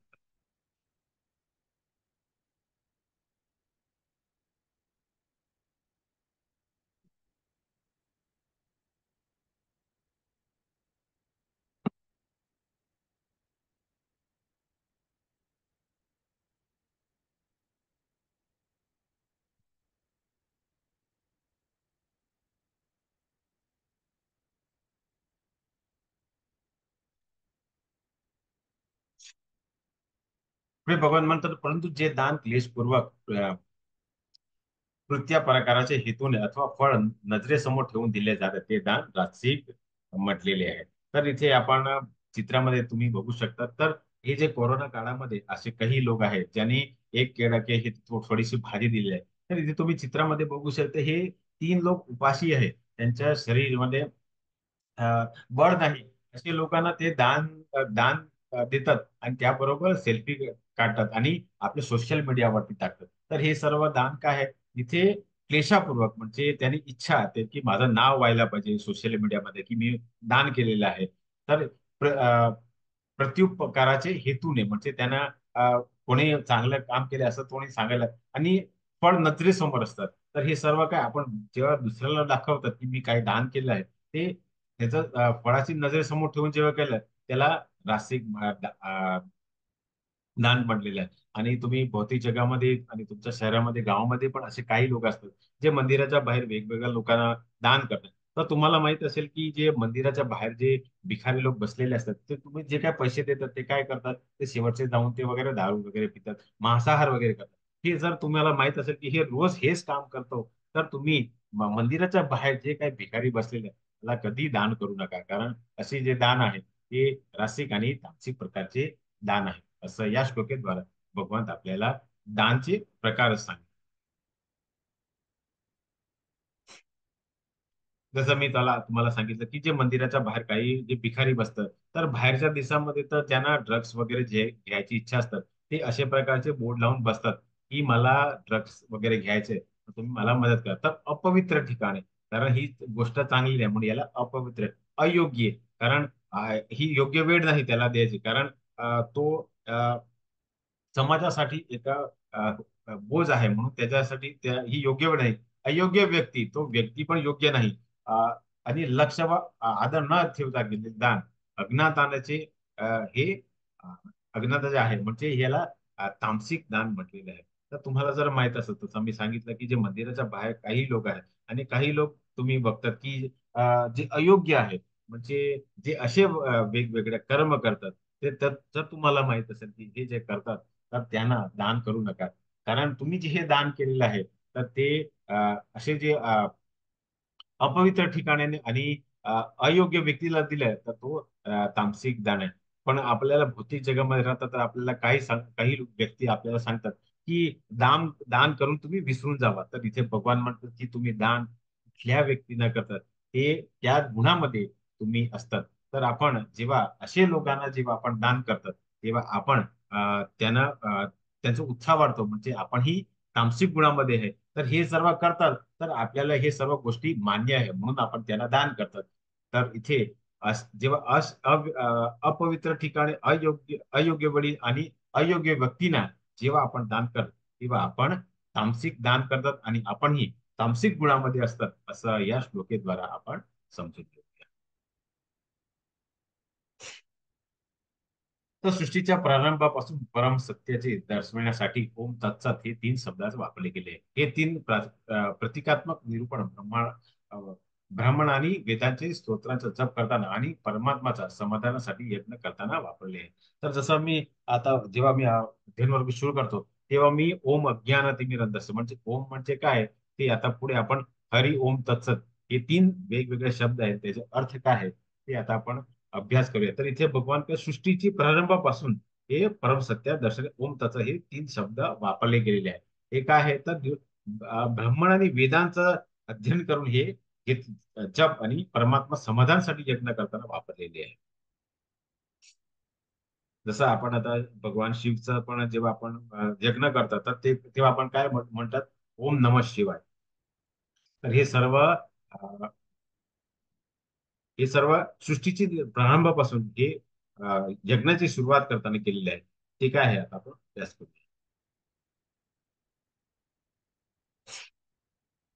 पुढे भगवान म्हणतात, परंतु जे दान क्लेशपूर्वक कृत्या प्रकाराचे हेतूने अथवा फळ नजरेसमोर ठेवून दिले जातात ते दान राजसिक म्हटलेले आहे. तर इथे आपण चित्रामध्ये तुम्ही बघू शकता, तर हे जे कोरोना काळामध्ये असे काही लोक आहेत ज्यांनी एक केळके ही थोडीशी भाजी दिली आहे. तर इथे तुम्ही चित्रामध्ये बघू शकता हे 3 लोक उपाशी आहे, त्यांच्या शरीरामध्ये बळ नाही, असे लोकांना ते दान देतात आणि त्याबरोबर सेल्फी काढतात आणि आपल्या सोशल मीडियावरती टाकतात. तर हे सर्व दान काय आहे, इथे क्लेशापूर्वक म्हणजे त्यांनी इच्छा ते की माझं नाव व्हायला पाहिजे सोशल मीडियामध्ये की मी दान केलेलं आहे. तर प्रत्युपकाराचे हेतूने म्हणजे त्यांना कोणी चांगलं काम केलं असं कोणी सांगायला आणि फळ नजरेसमोर असतात. तर हे सर्व काय आपण जेव्हा दुसऱ्याला दाखवतात की मी काही दान केलं आहे, ते त्याचं फळाची नजरेसमोर ठेवून जेव्हा केलं त्याला रासिक दान पडलेलं आहे. आणि तुम्ही भौतिक जगामध्ये आणि तुमच्या शहरामध्ये गावामध्ये पण असे काही लोक असतात जे मंदिराच्या बाहेर वेगवेगळ्या लोकांना दान करतात. तर तुम्हाला माहित असेल की जे मंदिराच्या बाहेर जे भिखारी लोक बसलेले असतात ते तुम्ही जे काय पैसे देतात ते काय करतात, ते शेवटचे जाऊन ते वगैरे दारू वगैरे पितात, मांसाहार वगैरे करतात. हे जर तुम्हाला माहित असेल की हे रोज हेच काम करतो, तर तुम्ही मंदिराच्या बाहेर जे काही भिकारी बसलेले आहेत त्याला कधी दान करू नका. कारण असे जे दान आहे ते रासिक आणि तामसिक प्रकारचे दान आहे, असं या श्लोकेद्वारे भगवंत आपल्याला दानचे प्रकार सांग. जसं मी त्याला तुम्हाला सांगितलं की जे मंदिराच्या बाहेर काही जे भिकारी बसतात, तर बाहेरच्या दिवसामध्ये तर त्यांना ड्रग्स वगैरे जे घ्यायची इच्छा असतात ते असे प्रकारचे बोर्ड लावून बसतात की मला ड्रग्स वगैरे घ्यायचे, तर तुम्ही मला मदत करा. तर अपवित्र ठिकाणे, कारण ही गोष्ट चांगली नाही म्हणून याला अपवित्र, अयोग्य आहे. कारण ही योग्य वेळ नाही त्याला द्यायची. कारण तो समाजासाठी एका बोज आहे म्हणून त्याच्यासाठी ही योग्य वेळ नाही. अयोग्य व्यक्ती, तो व्यक्ती पण योग्य नाही. अ, आणि लक्ष व आदर न ठेवता गेले दान अज्ञातानाचे हे अ, अज्ञात जे आहे म्हणजे याला तामसिक दान म्हटलेलं आहे. तर तुम्हाला जर माहित असेल तसं मी सांगितलं की जे मंदिराच्या बाहेर काही लोक आहेत आणि काही लोक तुम्ही बघतात की जे अयोग्य आहे, म्हणजे जे असे वेगवेगळे कर्म करतात, ते तर जर तुम्हाला माहित असेल की हे जे करतात तर त्यांना दान करू नका. कारण तुम्ही जे हे दान केलेलं आहे तर ते असे जे अपवित्र ठिकाणी आणि अयोग्य व्यक्तीला दिलं तर तो तामसिक दान आहे. पण आपल्याला भौतिक जगामध्ये राहतात तर आपल्याला काही व्यक्ती आपल्याला सांगतात की दान दान करून तुम्ही विसरून जावा. तर इथे भगवान म्हणतात की तुम्ही दान कुठल्या व्यक्तींना करतात ते त्या गुणामध्ये तुम्ही असतात. तर आपण जेव्हा असे लोकांना जेव्हा आपण दान करतात तेव्हा आपण त्यांना त्यांचा उत्साह वाढतो, म्हणजे आपण ही तामसिक गुणामध्ये आहे. तर हे सर्व करतात तर आपल्याला हे सर्व गोष्टी मान्य आहे म्हणून आपण त्यांना दान करतात. तर इथे जेव्हा अपवित्र ठिकाणी अयोग्य वेळी आणि अयोग्य व्यक्तींना जेव्हा आपण दान करतो तेव्हा आपण तामसिक दान करतात आणि आपणही तामसिक गुणामध्ये असतात, असं या श्लोकेद्वारा आपण समजून घेऊया. तर सृष्टीच्या प्रारंभापासून परम सत्याचे दर्शविण्यासाठी ओम तत्सत हे तीन शब्दात वापरले गेले. हे तीन प्रतिकात्मक निरूपण अ, ब्राह्मण आणि वेदांचे स्तोत्रांचा जप करताना आणि परमात्माचा समाधानासाठी यत्न करताना वापरले आहे. तर जसं मी आता जेव्हा मी अध्ययन वर्ग सुरू करतो तेव्हा मी ओम अज्ञानतिमिरंधस्य म्हणजे ओम म्हणजे काय ते आता पुढे आपण हरी ओम तत्सत हे तीन वेगवेगळे शब्द आहेत त्याचे अर्थ काय आहे ते आता आपण अभ्यास करूया. तर इथे भगवान त्या सृष्टीची प्रारंभापासून हे परमसत्य दर्शन ओम तत्व हे तीन शब्द वापरले गेलेले आहेत. हे काय आहे तर ब्राह्मण आणि वेदांचं अध्ययन करून हे जप आणि परमात्मा समाधानसाठी यत्न करताना वापरलेले आहे. जसं आपण आता भगवान शिवचं पण जेव्हा आपण यज्ञ करतात तर ते तेव्हा आपण काय म्हणतात ओम नमः शिवाय. तर हे सर्व सृष्टीची प्रारंभापासून हे यज्ञाची सुरुवात करताना केलेली आहे. ते काय आहे आता आपण अभ्यास करूया.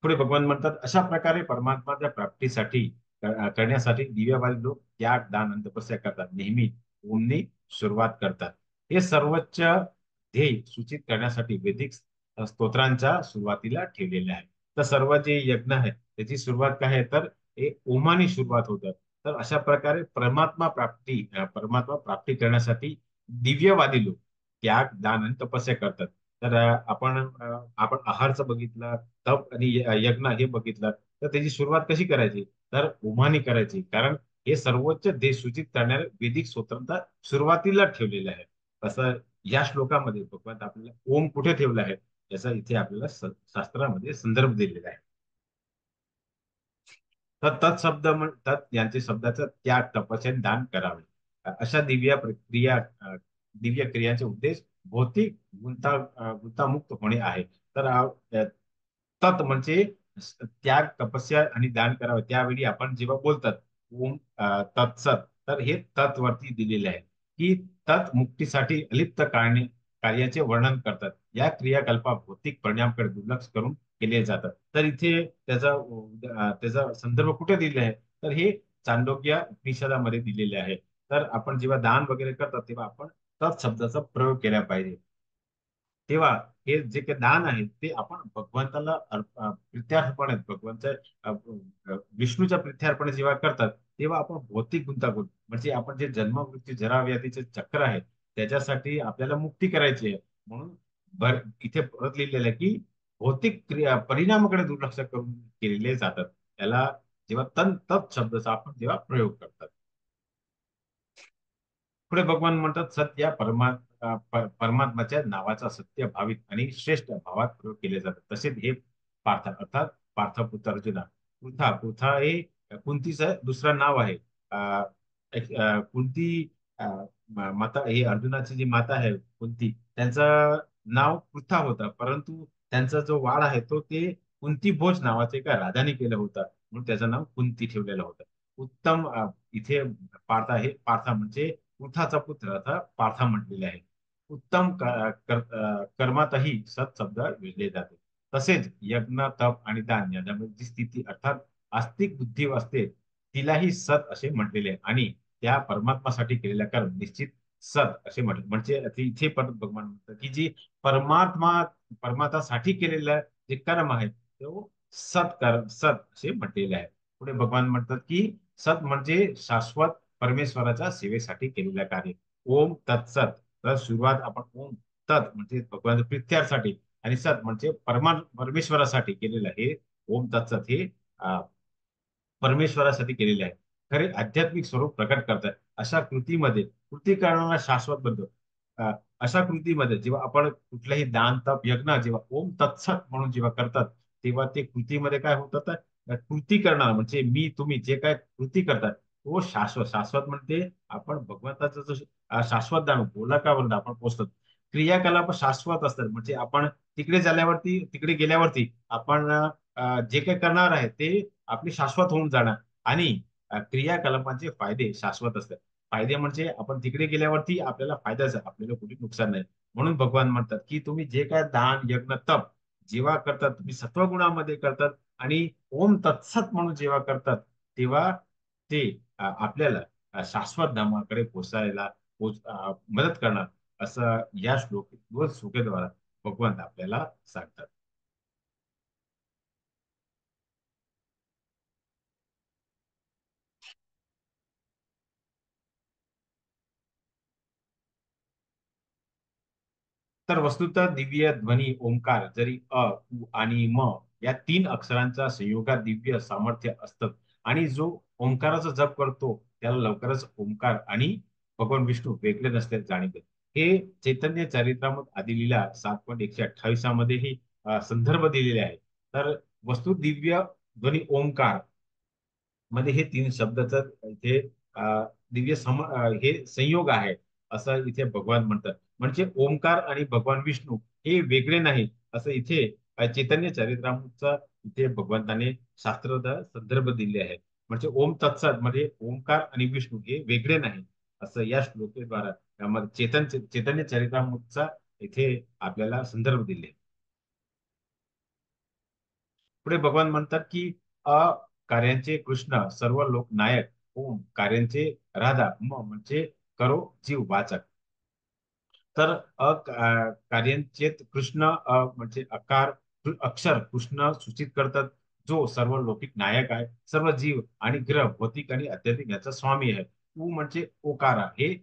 पुढे भगवान म्हणतात अशा प्रकारे परमात्माच्या प्राप्तीसाठी करण्यासाठी दिव्यावाली लोक त्याग दान आणि तपस्या करतात. नेहमी ओमनी सुरुवात करतात. हे सर्वोच्च ध्येय सूचित करण्यासाठी वैदिक स्तोत्रांच्या सुरुवातीला ठेवलेले आहे. तर सर्व जे यज्ञ आहे त्याची सुरुवात काय आहे तर हे ओमानी सुरुवात होतात. तर अशा प्रकारे परमात्मा प्राप्ती करण्यासाठी दिव्यवादी लोक त्याग दान आणि तपस्या करतात. तर आपण आहारचं बघितलं तप आणि यज्ञ हे बघितलं तर त्याची सुरुवात कशी करायची तर उमानी करायची कारण हे सर्वोच्च देश सूचित करणारे वैदिक स्वतंत्र सुरुवातीला ठेवलेले आहे. तसं या श्लोकामध्ये भगवंत आपल्याला ओम कुठे ठेवला आहे याचा इथे आपल्याला शास्त्रामध्ये संदर्भ दिलेला आहे. तर तत्शब्द तत् यांचे शब्दाचा त्याग तपस्या आणि दान करावे. अशा दिव्य क्रियांचे उद्देश भौतिक गुंतामुक्त होणे आहे. तर तत् म्हणजे त्याग तपस्या आणि दान करावे त्यावेळी आपण जेव्हा बोलतात ओम तत्सत तर हे तत् वरती दिलेले आहे की तत् मुक्तीसाठी अलिप्त कार्याचे वर्णन करतात. या क्रियाकल्पा भौतिक परिणामाकडे दुर्लक्ष करून केले जातात. तर इथे त्याचा संदर्भ कुठे दिले आहे तर हे चांदोग्य उपनिषदामध्ये दिलेले आहे. तर आपण जेव्हा दान वगैरे करतात तेव्हा आपण तत् शब्दाचा प्रयोग केला पाहिजे. तेव्हा हे जे काही दान आहे ते आपण भगवंताला प्रित्यार्पण भगवंत विष्णूच्या प्रित्यार्पण जेव्हा करतात तेव्हा आपण भौतिक गुंतागुंत म्हणजे आपण जे जन्म मृत्यू जरा व्याधीचे चक्र आहे त्याच्यासाठी आपल्याला मुक्ती करायची आहे. म्हणून इथे परत लिहिलेलं आहे की भौतिक क्रिया परिणामाकडे दुर्लक्ष करून केलेले जातात. त्याला जेव्हा तत् शब्दाचा आपण जेव्हा प्रयोग करतात. पुढे भगवान म्हणतात सत्य परमात्माच्या नावाचा सत्य भावित आणि श्रेष्ठ भावात प्रयोग केले जातात. तसेच हे पार्थ अर्थात पार्थपुत्र अर्जुना पृथा हे कुंतीचं दुसरं नाव आहे. कुंती माता हे अर्जुनाची जी माता आहे कुंती त्यांचं नाव पृथा होतं परंतु त्यांचा जो वाड आहे तो ते कुंती भोज नावाचे एका राजाने केलं होतं म्हणून त्याचं नाव कुंती ठेवलेलं होतं. उत्तम इथे पार्था म्हणजे पृथाचा पुत्र असा पार्था म्हटलेले आहे. उत्तम कर्मातही सत शब्द विजले जाते. तसेच यज्ञ तप आणि दान यामध्ये जी स्थिती अर्थात आस्तिक बुद्धी असते तिलाही सत असे म्हटलेले आहे आणि त्या परमात्मासाठी केलेल्या कर्म निश्चित सत असे म्हटले. म्हणजे इथे पण भगवान म्हणतात की जी परमात्मा परमात्मासाठी केलेलं जे कर्म आहे तो सत असे म्हटलेले आहे. पुढे भगवान म्हणतात की सत म्हणजे शाश्वत परमेश्वराच्या सेवेसाठी केलेलं कार्य. ओम तत्सत तर सुरुवात आपण ओम तत् म्हणजे भगवान प्रित्यासाठी आणि सत म्हणजे परमेश्वरासाठी केलेलं आहे. ओम तत्सत हे परमेश्वरासाठी केलेले आहे. खरे आध्यात्मिक स्वरूप प्रकट करतात. अशा कृतीमध्ये कृती करणारा शाश्वत बनतो. अ, अशा कृतीमध्ये जेव्हा आपण कुठलाही दान तप यज्ञ जेव्हा ओम तत्सत म्हणून जेव्हा करतात तेव्हा ते कृतीमध्ये काय होतं तर कृती करणार म्हणजे मी तुम्ही जे काय कृती करतात तो शाश्वत म्हणते आपण भगवंताचं जो शाश्वत दान बोलाकावर आपण पोचतो. क्रियाकलाप शाश्वत असतात म्हणजे आपण तिकडे गेल्यावरती आपण जे काही करणार आहे ते आपले शाश्वत होऊन जाणार आणि क्रियाकलापांचे फायदे शाश्वत असतात. फायदे म्हणजे आपण तिकडे गेल्यावरती आपल्याला फायदाच आहे आपल्याला कुठे नुकसान नाही. म्हणून भगवान म्हणतात की तुम्ही जे काय दान यज्ञ तप जेव्हा करतात तुम्ही सत्वगुणामध्ये करतात आणि ओम तत्सत म्हणून जेव्हा करतात तेव्हा ते आपल्याला शाश्वत धामाकडे पोचायला मदत करणार, असं या श्लोकेद्वारा भगवंत आपल्याला सांगतात. तर वस्तुतः दिव्य ध्वनी ओंकार जरी उ आणि म या तीन अक्षरांच्या संयोगात दिव्य सामर्थ्य असतं, आणि जो ओंकाराचा जप करतो त्याला लवकरच ओंकार आणि भगवान विष्णू वेगळे नसल्याचे जाणीव. हे चैतन्य चरित्रामृत आदिलीला 7.128 मध्येही संदर्भ दिलेले आहे. तर वस्तू दिव्य ध्वनी ओंकार मध्ये हे तीन शब्दाचं इथे दिव्य हे संयोग आहे, असं इथे भगवान म्हणतात. म्हणजे ओंकार आणि भगवान विष्णू हे वेगळे नाही, असं इथे चैतन्य चरित्रामृतचा इथे भगवंताने शास्त्रदा संदर्भ दिले आहे. म्हणजे ओम तत्सत म्हणजे ओंकार आणि विष्णू हे वेगळे नाही, असं या श्लोकेद्वारा त्यामध्ये चैतन्य चरित्रामृतचा इथे आपल्याला संदर्भ दिले. पुढे भगवान म्हणतात की अ कार्यांचे कृष्ण सर्व लोक नायक, ओम कार्यांचे राधा, म म्हणजे करो जीव वाचक. तर कार्यांचेत कृष्ण म्हणजे अक्षर कृष्ण सूचित करतात, जो सर्व लौकिक नायक आहे, सर्व जीव आणि ग्रह भौतिक आणि आध्यात्मिक याचा स्वामी आहे. उ म्हणजे ओकारा हे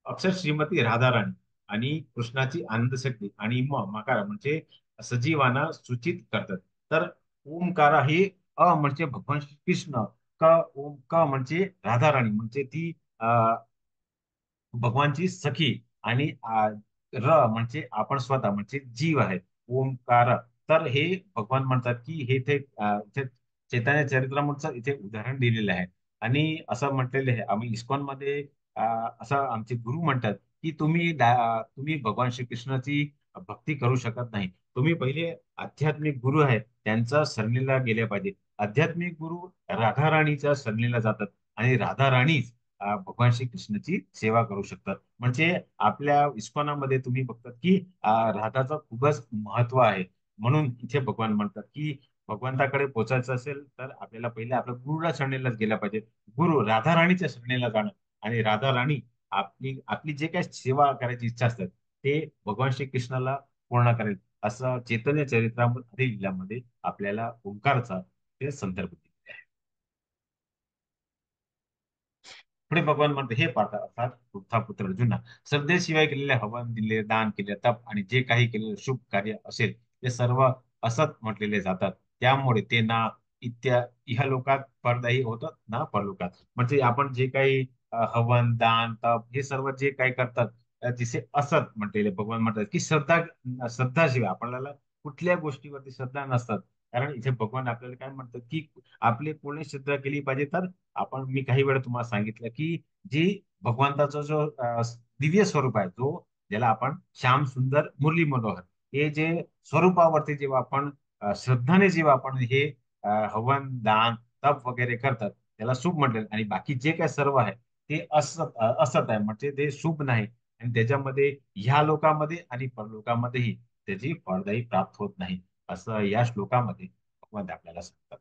अक्षर श्रीमती राधाराणी आणि कृष्णाची आनंद शक्ती, आणि मकारा म्हणजे सजीवांना सूचित करतात. तर ओमकारा हे म्हणजे भगवान श्री कृष्ण, क म्हणजे राधाराणी म्हणजे ती भगवानची सखी, आणि म्हणजे आपण स्वतः म्हणजे जीव आहे, ओंकार. तर हे भगवान म्हणतात की हे ते इथे चैतन्य चरित्रामृतचं इथे उदाहरण दिलेलं आहे. आणि असं म्हटलेलं आहे आम्ही इस्कॉन मध्ये, असं आमचे गुरु म्हणतात की तुम्ही भगवान श्रीकृष्णाची भक्ती करू शकत नाही, तुम्ही पहिले आध्यात्मिक गुरु आहेत त्यांच्या सरणीला गेले पाहिजे. आध्यात्मिक गुरु राधाराणीच्या सरणीला जातात, आणि राधाराणीच भगवान श्री कृष्णाची सेवा करू शकतात. म्हणजे आपल्या इस्कॉनामध्ये तुम्ही बघतात की राधाचं खूपच महत्व आहे. म्हणून इथे भगवान म्हणतात की भगवंताकडे पोहोचायचं असेल तर आपल्याला पहिले आपल्या गुरुला शरणेलाच गेला पाहिजे. गुरु राधाराणीच्या शरणेला जाणं, आणि राधाराणी आपली आपली जे काही सेवा करायची इच्छा असतात ते भगवान श्री कृष्णाला पूर्ण करेल, असं चैतन्य चरित्रामध्ये आपल्याला ओंकारचा ते संदर्भ दिलेला आहे. पुढे भगवान म्हणते, हे पार्थ अर्थात वृद्धा पुत्र अर्जुना, श्रद्धेशिवाय केलेले हवन, दिले दान, केले तप आणि जे काही केलेले शुभ कार्य असेल ते सर्व असत म्हटलेले जातात. त्यामुळे ते ना इहलोकात फलदायी होतात ना परलोकात. म्हणजे आपण जे काही हवन दान तप हे सर्व जे काही करतात तिचे असत म्हटलेले भगवान म्हणतात की श्रद्धाशिवाय आपल्याला कुठल्या गोष्टीवरती श्रद्धा नसतात. कारण इथे भगवान आपल्याला काय म्हणतात की आपली पूर्ण श्रद्धा केली पाहिजे. तर मी काही वेळा तुम्हाला सांगितलं की जी भगवंताचा जो दिव्य स्वरूप आहे, जो ज्याला आपण श्याम सुंदर मुरली मनोहर, हे जे स्वरूपावरती जेव्हा आपण श्रद्धाने जेव्हा आपण हे हवन दान तप वगैरे करतात त्याला शुभ म्हटले, आणि बाकी जे काय सर्व आहे ते असत आहे, म्हणजे ते शुभ नाही. आणि त्याच्यामध्ये ह्या लोकामध्ये आणि परलोकामध्येही त्याची फळदायी प्राप्त होत नाही, असं या श्लोकामध्ये भगवंत आपल्याला सांगतात.